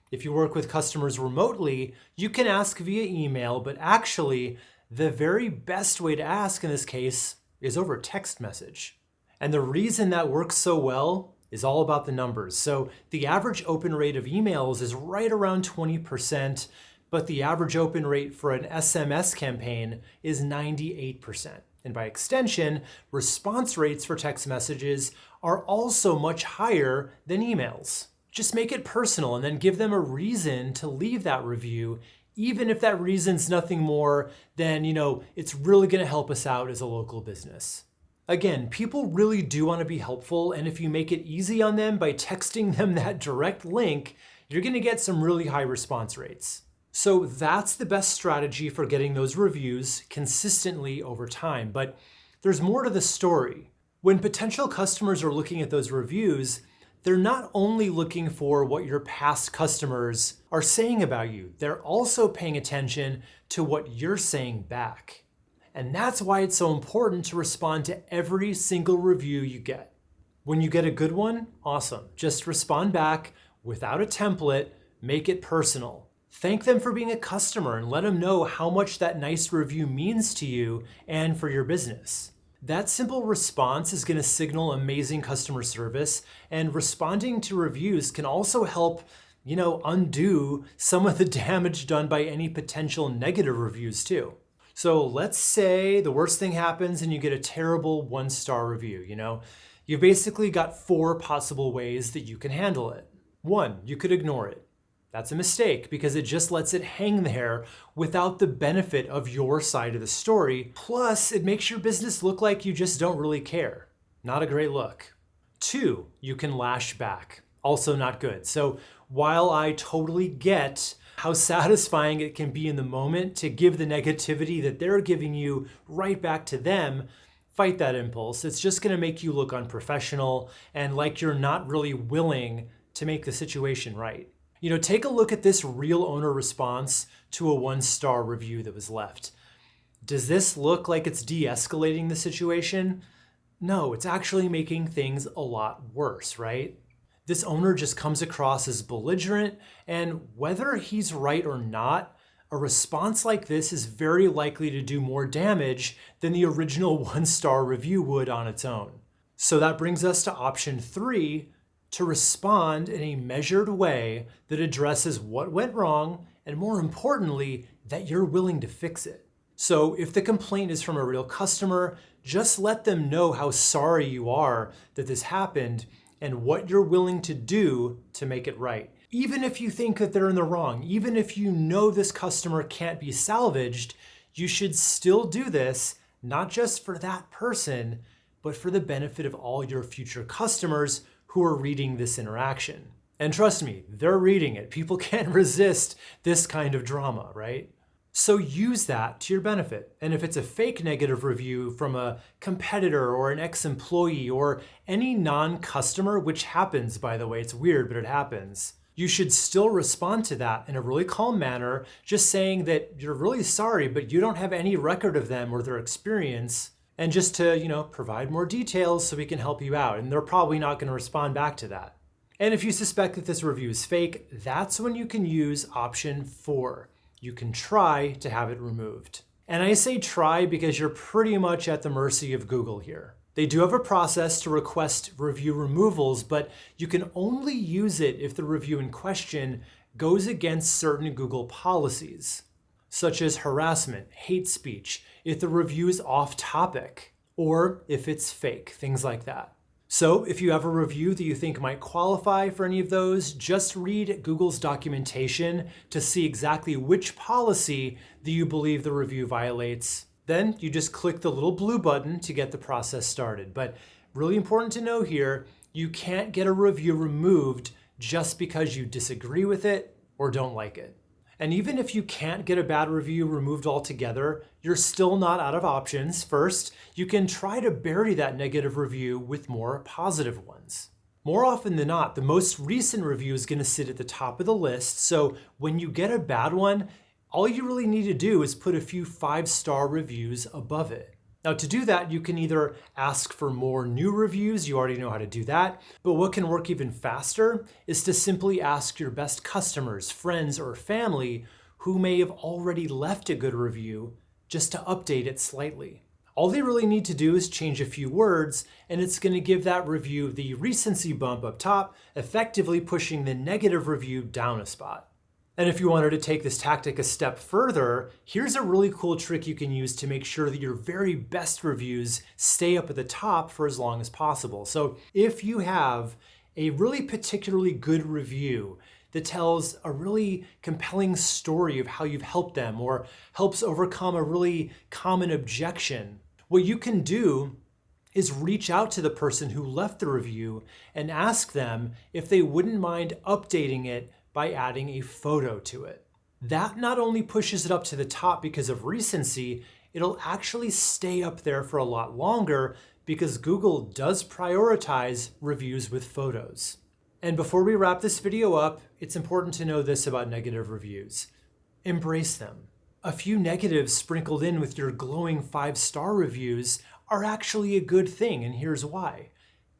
If you work with customers remotely, you can ask via email, but actually the very best way to ask in this case is over text message. And the reason that works so well is all about the numbers. So the average open rate of emails is right around 20%, but the average open rate for an SMS campaign is 98%. And by extension, response rates for text messages are also much higher than emails. Just make it personal and then give them a reason to leave that review, even if that reason's nothing more than, it's really gonna help us out as a local business. Again, people really do want to be helpful, and if you make it easy on them by texting them that direct link, you're gonna get some really high response rates. So that's the best strategy for getting those reviews consistently over time. But there's more to the story. When potential customers are looking at those reviews, they're not only looking for what your past customers are saying about you, they're also paying attention to what you're saying back. And that's why it's so important to respond to every single review you get. When you get a good one, awesome. Just respond back without a template, make it personal. Thank them for being a customer and let them know how much that nice review means to you and for your business. That simple response is going to signal amazing customer service, and responding to reviews can also help, undo some of the damage done by any potential negative reviews too. So let's say the worst thing happens and you get a terrible 1-star review, You've basically got 4 possible ways that you can handle it. 1, you could ignore it. That's a mistake because it just lets it hang there without the benefit of your side of the story. Plus, it makes your business look like you just don't really care. Not a great look. 2, you can lash back. Also not good. So while I totally get how satisfying it can be in the moment to give the negativity that they're giving you right back to them, fight that impulse. It's just going to make you look unprofessional and like you're not really willing to make the situation right. Take a look at this real owner response to a 1-star review that was left. Does this look like it's de-escalating the situation? No, it's actually making things a lot worse, right? This owner just comes across as belligerent, and whether he's right or not, a response like this is very likely to do more damage than the original 1-star review would on its own. So that brings us to option 3, to respond in a measured way that addresses what went wrong, and more importantly, that you're willing to fix it. So if the complaint is from a real customer, just let them know how sorry you are that this happened and what you're willing to do to make it right. Even if you think that they're in the wrong, even if you know this customer can't be salvaged, you should still do this, not just for that person, but for the benefit of all your future customers who are reading this interaction. And trust me, they're reading it. People can't resist this kind of drama, right? So use that to your benefit. And if it's a fake negative review from a competitor or an ex-employee or any non-customer, which happens, by the way, it's weird, but it happens, you should still respond to that in a really calm manner, just saying that you're really sorry, but you don't have any record of them or their experience, and just to, provide more details so we can help you out. And they're probably not going to respond back to that. And if you suspect that this review is fake, that's when you can use option 4. You can try to have it removed. And I say try because you're pretty much at the mercy of Google here. They do have a process to request review removals, but you can only use it if the review in question goes against certain Google policies, such as harassment, hate speech, if the review is off topic, or if it's fake, things like that. So if you have a review that you think might qualify for any of those, just read Google's documentation to see exactly which policy that you believe the review violates. Then you just click the little blue button to get the process started. But really important to know here, you can't get a review removed just because you disagree with it or don't like it. And even if you can't get a bad review removed altogether, you're still not out of options. First, you can try to bury that negative review with more positive ones. More often than not, the most recent review is going to sit at the top of the list. So when you get a bad one, all you really need to do is put a few 5-star reviews above it. Now to do that, you can either ask for more new reviews, you already know how to do that, but what can work even faster is to simply ask your best customers, friends, or family who may have already left a good review just to update it slightly. All they really need to do is change a few words, and it's going to give that review the recency bump up top, effectively pushing the negative review down a spot. And if you wanted to take this tactic a step further, here's a really cool trick you can use to make sure that your very best reviews stay up at the top for as long as possible. So if you have a really particularly good review that tells a really compelling story of how you've helped them or helps overcome a really common objection, what you can do is reach out to the person who left the review and ask them if they wouldn't mind updating it by adding a photo to it. That not only pushes it up to the top because of recency, it'll actually stay up there for a lot longer because Google does prioritize reviews with photos. And before we wrap this video up, it's important to know this about negative reviews. Embrace them. A few negatives sprinkled in with your glowing 5-star reviews are actually a good thing, and here's why.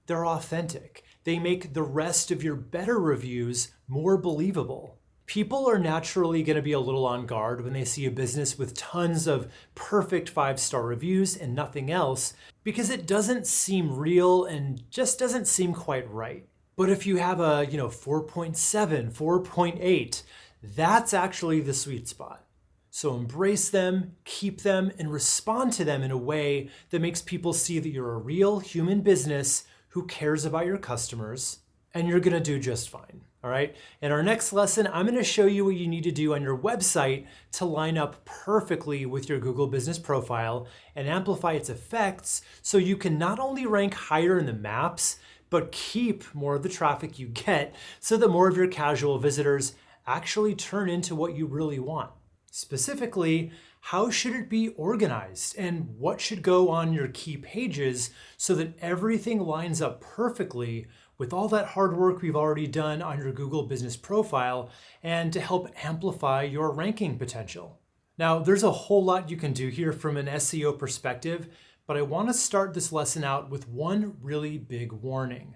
They're authentic. They make the rest of your better reviews more believable. People are naturally going to be a little on guard when they see a business with tons of perfect 5-star reviews and nothing else, because it doesn't seem real and just doesn't seem quite right. But if you have a 4.7, 4.8, that's actually the sweet spot. So embrace them, keep them, and respond to them in a way that makes people see that you're a real human business who cares about your customers, and you're gonna do just fine, all right? In our next lesson, I'm gonna show you what you need to do on your website to line up perfectly with your Google Business Profile and amplify its effects so you can not only rank higher in the maps, but keep more of the traffic you get so that more of your casual visitors actually turn into what you really want. Specifically, how should it be organized and what should go on your key pages so that everything lines up perfectly with all that hard work we've already done on your Google Business Profile and to help amplify your ranking potential. Now, there's a whole lot you can do here from an SEO perspective, but I want to start this lesson out with one really big warning.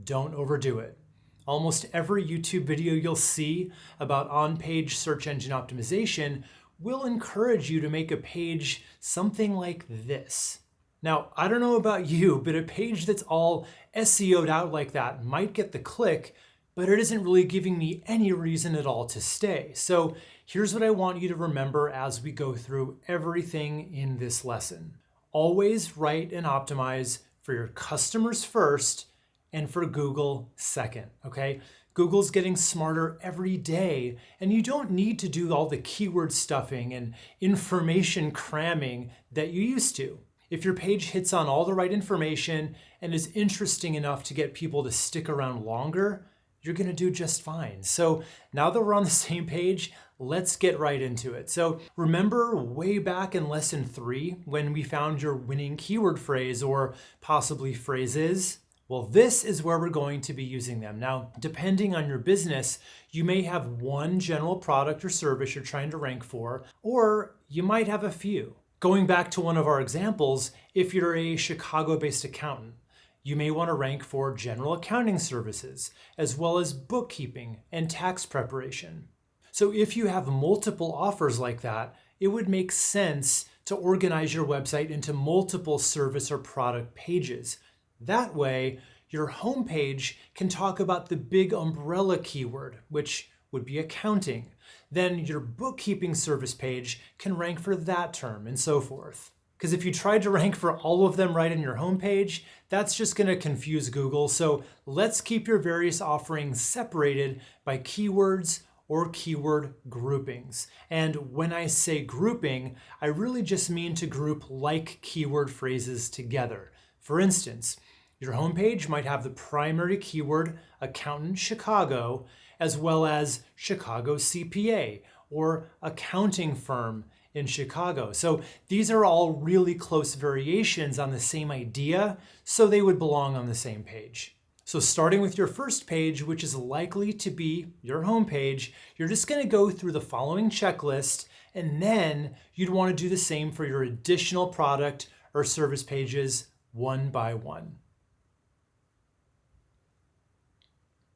Don't overdo it. Almost every YouTube video you'll see about on-page search engine optimization will encourage you to make a page something like this. Now, I don't know about you, but a page that's all SEO'd out like that might get the click, but it isn't really giving me any reason at all to stay. So here's what I want you to remember as we go through everything in this lesson. Always write and optimize for your customers first and for Google second, okay? Google's getting smarter every day, and you don't need to do all the keyword stuffing and information cramming that you used to. If your page hits on all the right information and is interesting enough to get people to stick around longer, you're gonna do just fine. So now that we're on the same page, let's get right into it. So remember way back in lesson 3 when we found your winning keyword phrase or possibly phrases? Well, this is where we're going to be using them. Now, depending on your business, you may have one general product or service you're trying to rank for, or you might have a few. Going back to one of our examples, if you're a Chicago-based accountant, you may want to rank for general accounting services, as well as bookkeeping and tax preparation. So if you have multiple offers like that, it would make sense to organize your website into multiple service or product pages. That way, your homepage can talk about the big umbrella keyword, which would be accounting. Then your bookkeeping service page can rank for that term and so forth. Because if you tried to rank for all of them right in your homepage, that's just going to confuse Google. So let's keep your various offerings separated by keywords or keyword groupings. And when I say grouping, I really just mean to group like keyword phrases together. For instance, your homepage might have the primary keyword accountant Chicago, as well as Chicago CPA or accounting firm in Chicago. So these are all really close variations on the same idea, so they would belong on the same page. So starting with your first page, which is likely to be your homepage, you're just going to go through the following checklist, and then you'd want to do the same for your additional product or service pages one by one.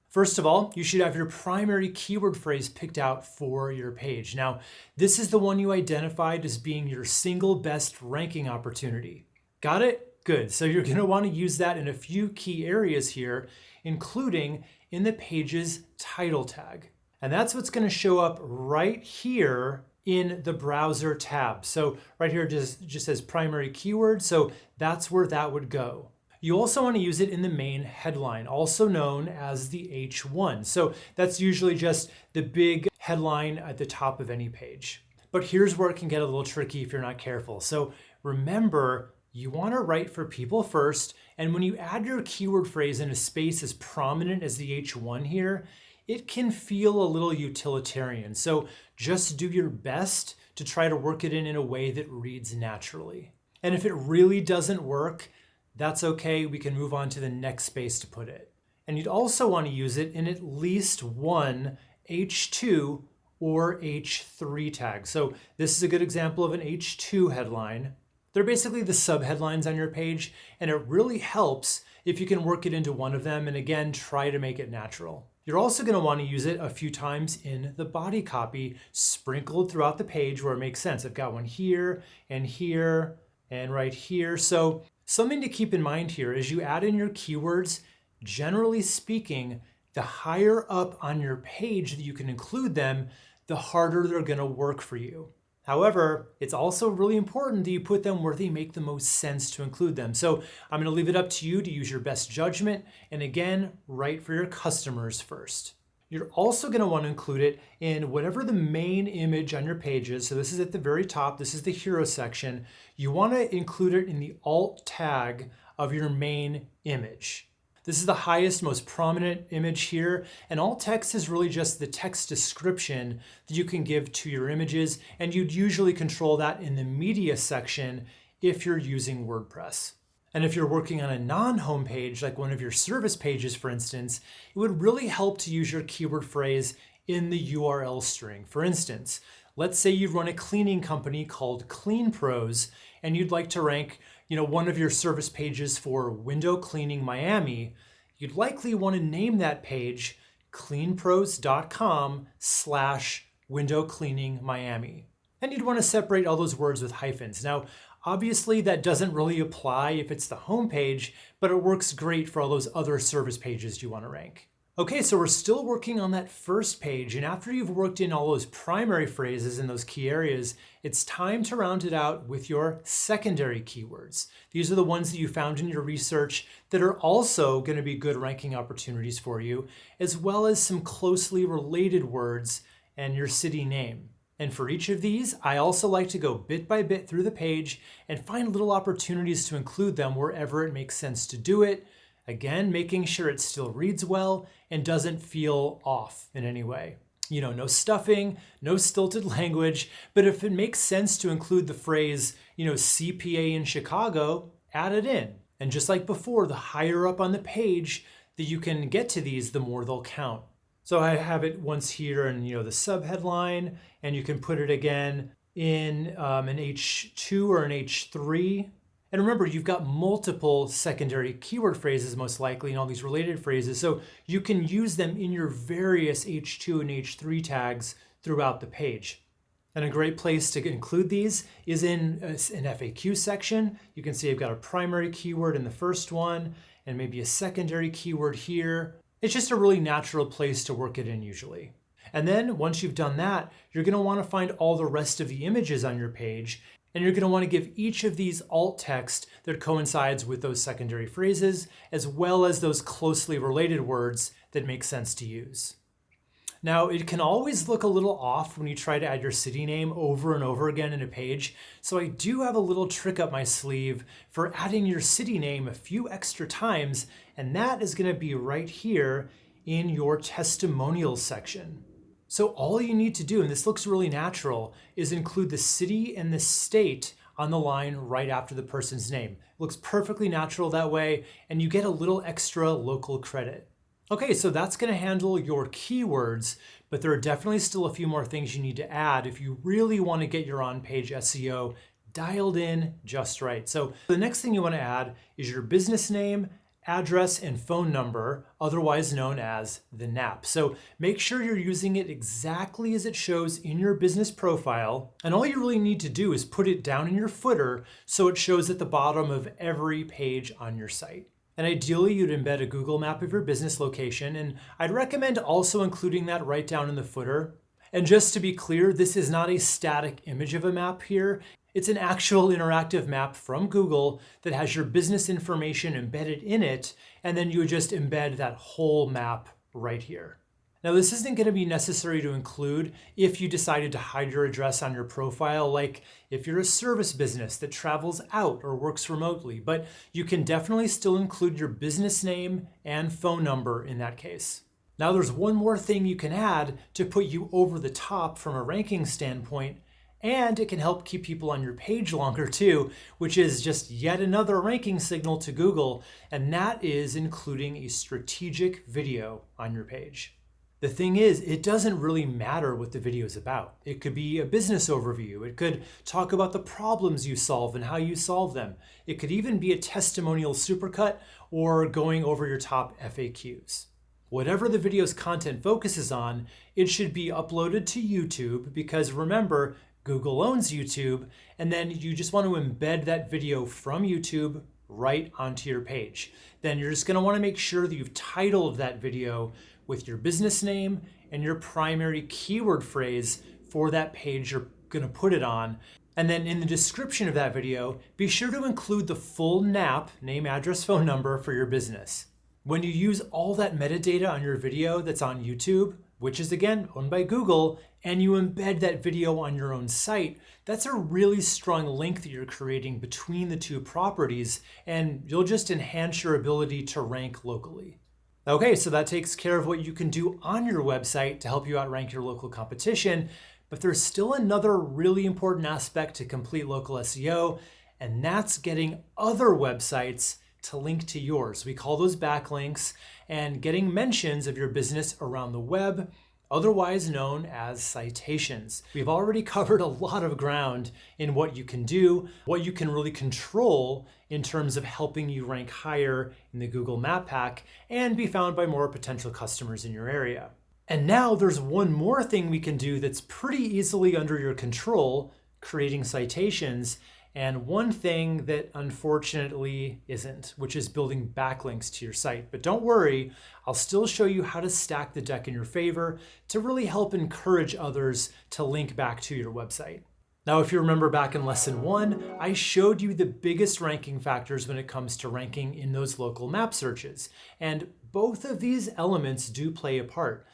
First of all, you should have your primary keyword phrase picked out for your page. Now, this is the one you identified as being your single best ranking opportunity. Got it? Good. So you're going to want to use that in a few key areas here, including in the page's title tag. And that's what's going to show up right here in the browser tab. So right here just says primary keyword, so that's where that would go. You also want to use it in the main headline, also known as the H1. So that's usually just the big headline at the top of any page. But here's where it can get a little tricky if you're not careful. So remember, you want to write for people first, and when you add your keyword phrase in a space as prominent as the H1 here, it can feel a little utilitarian. So just do your best to try to work it in a way that reads naturally. And if it really doesn't work, that's okay. We can move on to the next space to put it. And you'd also want to use it in at least one H2 or H3 tag. So this is a good example of an H2 headline. They're basically the subheadlines on your page, and it really helps if you can work it into one of them, and again, try to make it natural. You're also going to want to use it a few times in the body copy, sprinkled throughout the page where it makes sense. I've got one here and right here. So something to keep in mind here is you add in your keywords, generally speaking, the higher up on your page that you can include them, the harder they're going to work for you. However, it's also really important that you put them where they make the most sense to include them. So I'm going to leave it up to you to use your best judgment. And again, write for your customers first. You're also going to want to include it in whatever the main image on your page is. So this is at the very top. This is the hero section. You want to include it in the alt tag of your main image. This is the highest, most prominent image here, and alt text is really just the text description that you can give to your images, and you'd usually control that in the media section if you're using WordPress. And if you're working on a non-home page, like one of your service pages, for instance, it would really help to use your keyword phrase in the URL string. For instance, let's say you run a cleaning company called Clean Pros, and you'd like to rank one of your service pages for window cleaning Miami. You'd likely want to name that page cleanpros.com/window cleaning Miami. And you'd want to separate all those words with hyphens. Now, obviously that doesn't really apply if it's the home page, but it works great for all those other service pages you want to rank. Okay, so we're still working on that first page, and after you've worked in all those primary phrases in those key areas, it's time to round it out with your secondary keywords. These are the ones that you found in your research that are also going to be good ranking opportunities for you, as well as some closely related words and your city name. And for each of these, I also like to go bit by bit through the page and find little opportunities to include them wherever it makes sense to do it. Again, making sure it still reads well and doesn't feel off in any way. No stuffing, no stilted language, but if it makes sense to include the phrase, CPA in Chicago, add it in. And just like before, the higher up on the page that you can get to these, the more they'll count. So I have it once here in, the subheadline, and you can put it again in an H2 or an H3. And remember, you've got multiple secondary keyword phrases most likely and all these related phrases, so you can use them in your various H2 and H3 tags throughout the page. And a great place to include these is in an FAQ section. You can see I've got a primary keyword in the first one and maybe a secondary keyword here. It's just a really natural place to work it in usually. And then once you've done that, you're going to want to find all the rest of the images on your page. And you're going to want to give each of these alt text that coincides with those secondary phrases, as well as those closely related words that make sense to use. Now, it can always look a little off when you try to add your city name over and over again in a page, so I do have a little trick up my sleeve for adding your city name a few extra times, and that is going to be right here in your testimonials section. So all you need to do, and this looks really natural, is include the city and the state on the line right after the person's name. It looks perfectly natural that way, and you get a little extra local credit. Okay, so that's going to handle your keywords, but there are definitely still a few more things you need to add if you really want to get your on-page SEO dialed in just right. So the next thing you want to add is your business name, address, and phone number, otherwise known as the NAP. So make sure you're using it exactly as it shows in your business profile. And all you really need to do is put it down in your footer so it shows at the bottom of every page on your site. And ideally, you'd embed a Google map of your business location. And I'd recommend also including that right down in the footer. And just to be clear, this is not a static image of a map here. It's an actual interactive map from Google that has your business information embedded in it, and then you would just embed that whole map right here. Now, this isn't going to be necessary to include if you decided to hide your address on your profile, like if you're a service business that travels out or works remotely, but you can definitely still include your business name and phone number in that case. Now, there's one more thing you can add to put you over the top from a ranking standpoint, and it can help keep people on your page longer too, which is just yet another ranking signal to Google, and that is including a strategic video on your page. The thing is, it doesn't really matter what the video is about. It could be a business overview. It could talk about the problems you solve and how you solve them. It could even be a testimonial supercut or going over your top FAQs. Whatever the video's content focuses on, it should be uploaded to YouTube because remember, Google owns YouTube, and then you just want to embed that video from YouTube right onto your page. Then you're just going to want to make sure that you've titled that video with your business name and your primary keyword phrase for that page you're going to put it on. And then in the description of that video, be sure to include the full NAP, name, address, phone number for your business. When you use all that metadata on your video that's on YouTube, which is again owned by Google, and you embed that video on your own site, that's a really strong link that you're creating between the two properties, and you'll just enhance your ability to rank locally. Okay, so that takes care of what you can do on your website to help you outrank your local competition, but there's still another really important aspect to complete local SEO, and that's getting other websites to link to yours. We call those backlinks, and getting mentions of your business around the web, otherwise known as citations. We've already covered a lot of ground in what you can do, what you can really control in terms of helping you rank higher in the Google Map Pack and be found by more potential customers in your area. And now there's one more thing we can do that's pretty easily under your control, creating citations, and one thing that unfortunately isn't, which is building backlinks to your site. But don't worry, I'll still show you how to stack the deck in your favor to really help encourage others to link back to your website. Now, if you remember back in lesson 1, I showed you the biggest ranking factors when it comes to ranking in those local map searches. And both of these elements do play a part.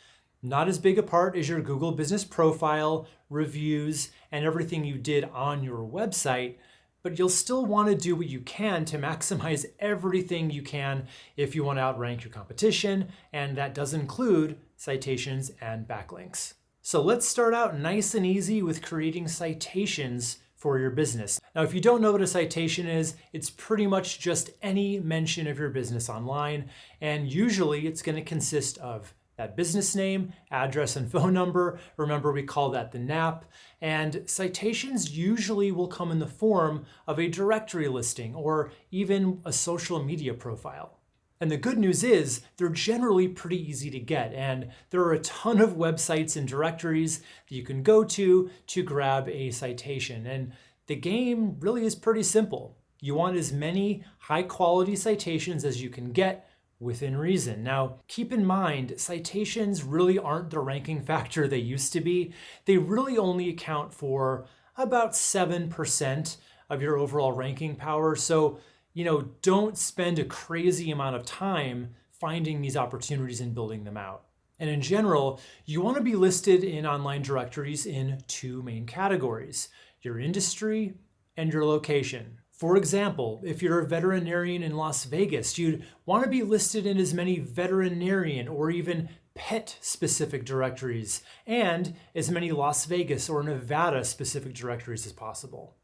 Not as big a part as your Google business profile, reviews, and everything you did on your website, but you'll still want to do what you can to maximize everything you can if you want to outrank your competition, and that does include citations and backlinks. So let's start out nice and easy with creating citations for your business. Now, if you don't know what a citation is, it's pretty much just any mention of your business online, and usually it's going to consist of that business name, address, and phone number. Remember, we call that the NAP. And citations usually will come in the form of a directory listing or even a social media profile. And the good news is they're generally pretty easy to get. And there are a ton of websites and directories that you can go to grab a citation. And the game really is pretty simple. You want as many high quality citations as you can get within reason. Now, keep in mind, citations really aren't the ranking factor they used to be. They really only account for about 7% of your overall ranking power. So, don't spend a crazy amount of time finding these opportunities and building them out. And in general, you want to be listed in online directories in two main categories: your industry and your location. For example, if you're a veterinarian in Las Vegas, you'd want to be listed in as many veterinarian or even pet-specific directories and as many Las Vegas or Nevada-specific directories as possible.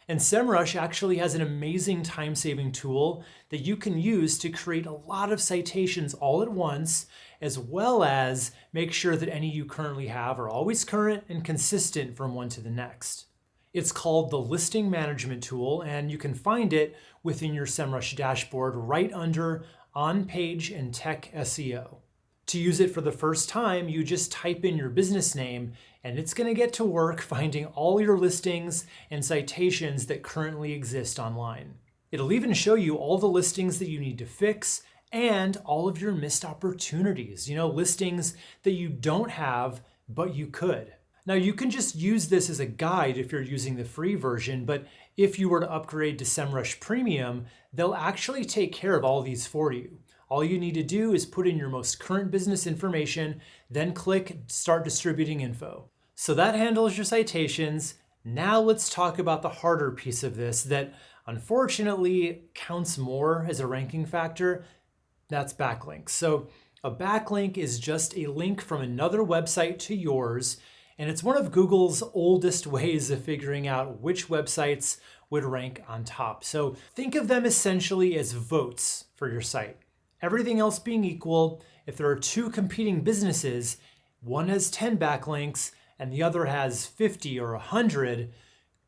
And Semrush actually has an amazing time-saving tool that you can use to create a lot of citations all at once, as well as make sure that any you currently have are always current and consistent from one to the next. It's called the Listing Management Tool, and you can find it within your Semrush dashboard right under On Page and Tech SEO. To use it for the first time, you just type in your business name, and it's going to get to work finding all your listings and citations that currently exist online. It'll even show you all the listings that you need to fix and all of your missed opportunities, listings that you don't have, but you could. Now you can just use this as a guide if you're using the free version, but if you were to upgrade to Semrush Premium, they'll actually take care of all these for you. All you need to do is put in your most current business information, then click Start Distributing Info. So that handles your citations. Now let's talk about the harder piece of this that unfortunately counts more as a ranking factor. That's backlinks. So a backlink is just a link from another website to yours, and it's one of Google's oldest ways of figuring out which websites would rank on top. So think of them essentially as votes for your site. Everything else being equal, if there are two competing businesses, one has 10 backlinks and the other has 50 or 100,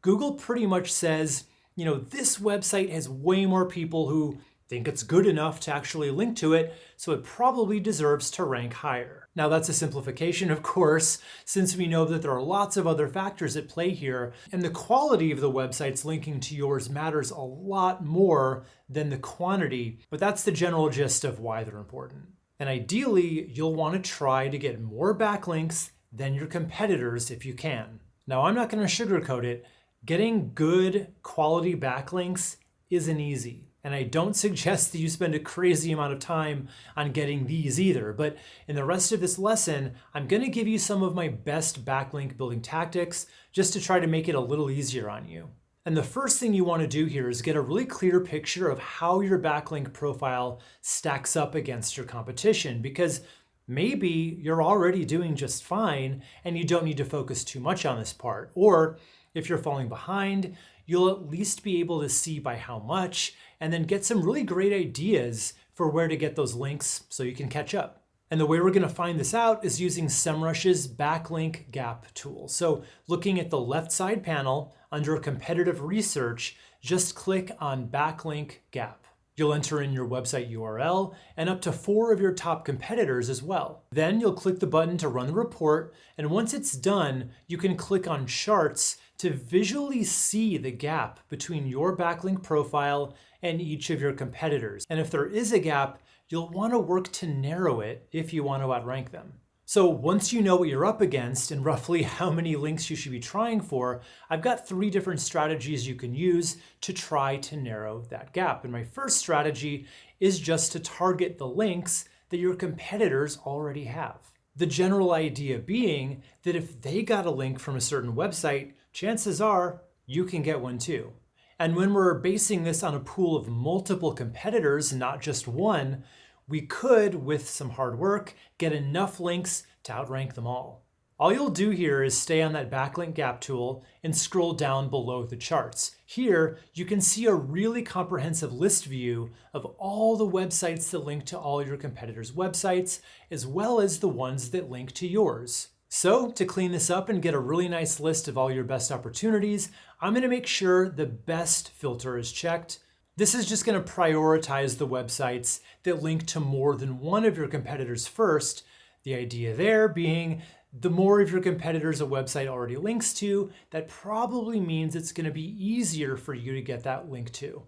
Google pretty much says, this website has way more people who think it's good enough to actually link to it, so it probably deserves to rank higher. Now that's a simplification, of course, since we know that there are lots of other factors at play here, and the quality of the websites linking to yours matters a lot more than the quantity, but that's the general gist of why they're important. And ideally, you'll want to try to get more backlinks than your competitors if you can. Now, I'm not going to sugarcoat it. Getting good quality backlinks isn't easy. And I don't suggest that you spend a crazy amount of time on getting these either. But in the rest of this lesson, I'm going to give you some of my best backlink building tactics just to try to make it a little easier on you. And the first thing you want to do here is get a really clear picture of how your backlink profile stacks up against your competition, because maybe you're already doing just fine and you don't need to focus too much on this part. Or if you're falling behind, you'll at least be able to see by how much and then get some really great ideas for where to get those links so you can catch up. And the way we're going to find this out is using Semrush's backlink gap tool. So looking at the left side panel under competitive research, just click on backlink gap. You'll enter in your website URL and up to 4 of your top competitors as well. Then you'll click the button to run the report, and once it's done, you can click on charts to visually see the gap between your backlink profile and each of your competitors. And if there is a gap, you'll want to work to narrow it if you want to outrank them. So once you know what you're up against and roughly how many links you should be trying for, I've got 3 different strategies you can use to try to narrow that gap. And my first strategy is just to target the links that your competitors already have. The general idea being that if they got a link from a certain website, chances are you can get one too. And when we're basing this on a pool of multiple competitors, not just one, we could, with some hard work, get enough links to outrank them all. All you'll do here is stay on that backlink gap tool and scroll down below the charts. Here, you can see a really comprehensive list view of all the websites that link to all your competitors' websites, as well as the ones that link to yours. So to clean this up and get a really nice list of all your best opportunities, I'm going to make sure the best filter is checked. This is just going to prioritize the websites that link to more than one of your competitors first. The idea there being the more of your competitors a website already links to, that probably means it's going to be easier for you to get that link to.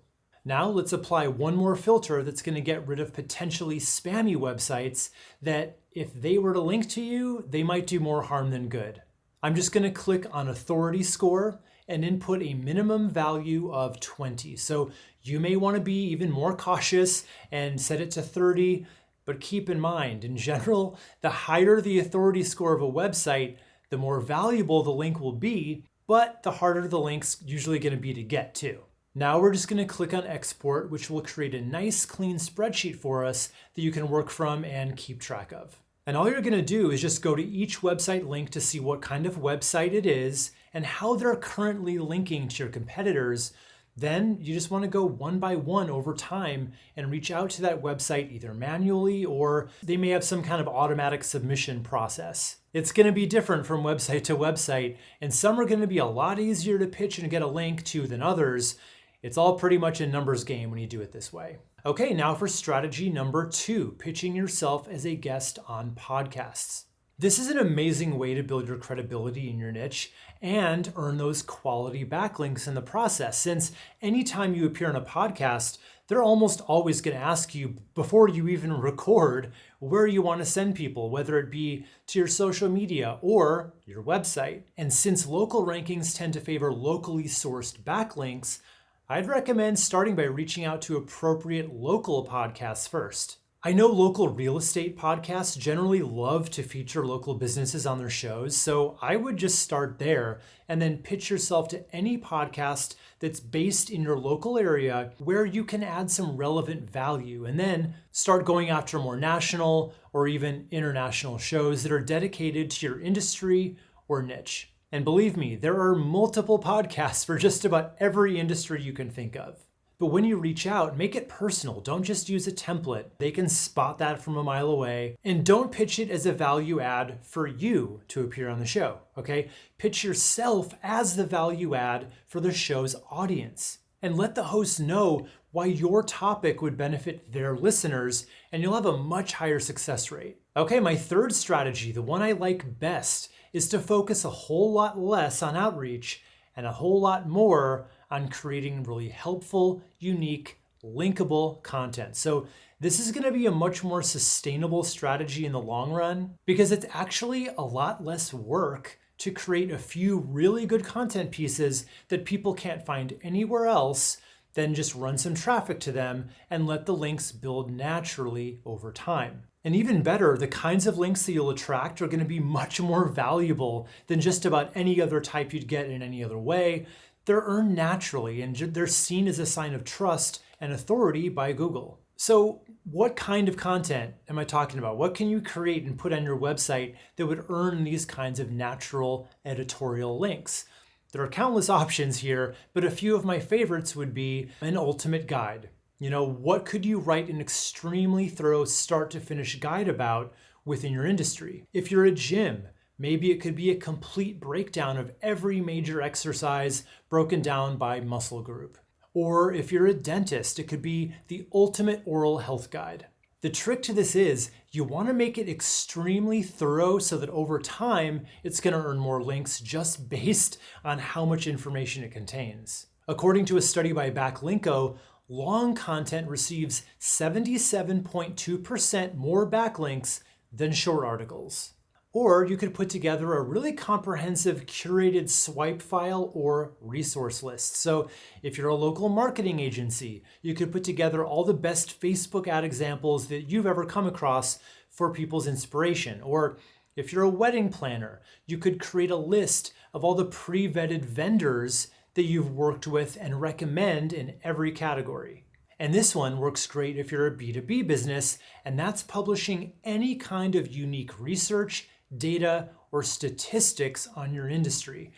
Now let's apply one more filter that's going to get rid of potentially spammy websites that if they were to link to you, they might do more harm than good. I'm just going to click on authority score and input a minimum value of 20. So you may want to be even more cautious and set it to 30, but keep in mind, in general, the higher the authority score of a website, the more valuable the link will be, but the harder the link's usually going to be to get to. Now we're just going to click on export, which will create a nice clean spreadsheet for us that you can work from and keep track of. And all you're going to do is just go to each website link to see what kind of website it is and how they're currently linking to your competitors. Then you just want to go one by one over time and reach out to that website either manually or they may have some kind of automatic submission process. It's going to be different from website to website, and some are going to be a lot easier to pitch and get a link to than others. It's all pretty much a numbers game when you do it this way. Okay, now for strategy number 2, pitching yourself as a guest on podcasts. This is an amazing way to build your credibility in your niche and earn those quality backlinks in the process. Since anytime you appear in a podcast, they're almost always going to ask you before you even record where you want to send people, whether it be to your social media or your website. And since local rankings tend to favor locally sourced backlinks, I'd recommend starting by reaching out to appropriate local podcasts first. I know local real estate podcasts generally love to feature local businesses on their shows, so I would just start there and then pitch yourself to any podcast that's based in your local area where you can add some relevant value, and then start going after more national or even international shows that are dedicated to your industry or niche. And believe me, there are multiple podcasts for just about every industry you can think of. But when you reach out, make it personal. Don't just use a template. They can spot that from a mile away. And don't pitch it as a value add for you to appear on the show, okay? Pitch yourself as the value add for the show's audience. And let the host know why your topic would benefit their listeners, and you'll have a much higher success rate. Okay, my third strategy, the one I like best, is to focus a whole lot less on outreach and a whole lot more on creating really helpful, unique, linkable content. So this is going to be a much more sustainable strategy in the long run because it's actually a lot less work to create a few really good content pieces that people can't find anywhere else than just run some traffic to them and let the links build naturally over time. And even better, the kinds of links that you'll attract are going to be much more valuable than just about any other type you'd get in any other way. They're earned naturally and they're seen as a sign of trust and authority by Google. So what kind of content am I talking about? What can you create and put on your website that would earn these kinds of natural editorial links? There are countless options here, but a few of my favorites would be an ultimate guide. What could you write an extremely thorough start to finish guide about within your industry? If you're a gym, maybe it could be a complete breakdown of every major exercise broken down by muscle group. Or if you're a dentist, it could be the ultimate oral health guide. The trick to this is you want to make it extremely thorough so that over time, it's going to earn more links just based on how much information it contains. According to a study by Backlinko, long content receives 77.2% more backlinks than short articles. Or you could put together a really comprehensive curated swipe file or resource list. So if you're a local marketing agency, you could put together all the best Facebook ad examples that you've ever come across for people's inspiration. Or if you're a wedding planner, you could create a list of all the pre-vetted vendors that you've worked with and recommend in every category. And this one works great if you're a B2B business, and that's publishing any kind of unique research, data, or statistics on your industry.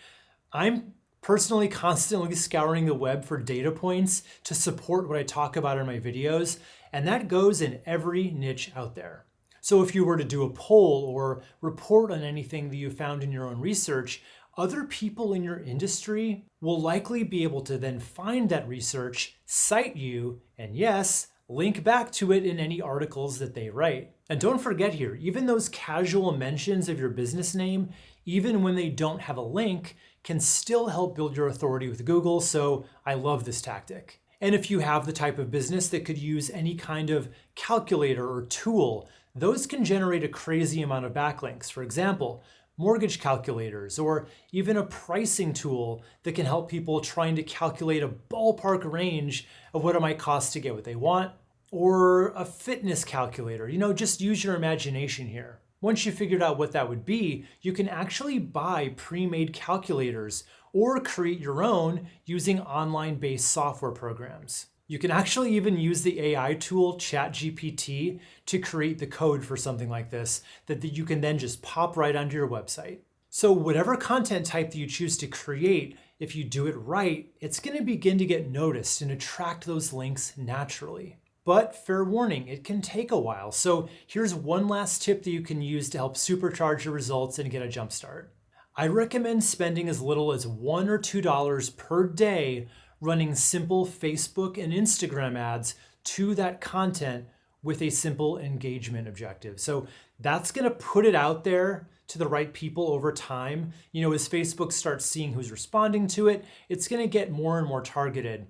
I'm personally constantly scouring the web for data points to support what I talk about in my videos, and that goes in every niche out there. So if you were to do a poll or report on anything that you found in your own research, other people in your industry will likely be able to then find that research, cite you, and yes, link back to it in any articles that they write. And don't forget here, even those casual mentions of your business name, even when they don't have a link, can still help build your authority with Google, so I love this tactic. And if you have the type of business that could use any kind of calculator or tool, those can generate a crazy amount of backlinks. For example, mortgage calculators, or even a pricing tool that can help people trying to calculate a ballpark range of what it might cost to get what they want, or a fitness calculator. Just use your imagination here. Once you figured out what that would be, you can actually buy pre-made calculators or create your own using online-based software programs. You can actually even use the AI tool ChatGPT to create the code for something like this that you can then just pop right onto your website. So whatever content type that you choose to create, if you do it right, it's going to begin to get noticed and attract those links naturally. But fair warning, it can take a while. So here's one last tip that you can use to help supercharge your results and get a jump start. I recommend spending as little as $1 or $2 per day running simple Facebook and Instagram ads to that content with a simple engagement objective. So That's gonna put it out there to the right people over time. As Facebook starts seeing who's responding to it, it's gonna get more and more targeted.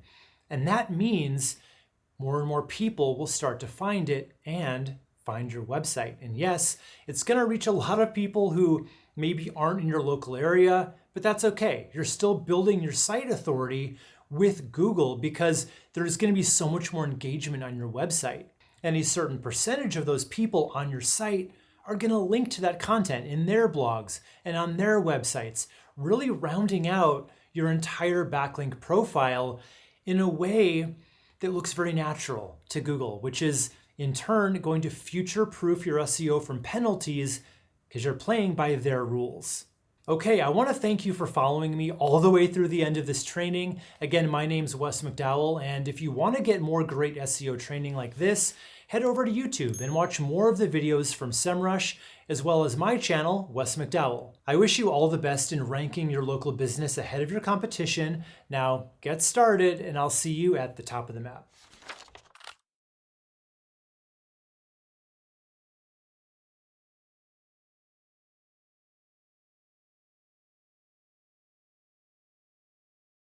And that means more and more people will start to find it and find your website. And yes, it's gonna reach a lot of people who maybe aren't in your local area, but that's okay. You're still building your site authority with Google because there's gonna be so much more engagement on your website. And a certain percentage of those people on your site are gonna link to that content in their blogs and on their websites, really rounding out your entire backlink profile in a way that looks very natural to Google, which is in turn going to future-proof your SEO from penalties because you're playing by their rules. Okay, I want to thank you for following me all the way through the end of this training. Again, my name's Wes McDowell, and if you want to get more great SEO training like this, head over to YouTube and watch more of the videos from Semrush, as well as my channel, Wes McDowell. I wish you all the best in ranking your local business ahead of your competition. Now, get started, and I'll see you at the top of the map.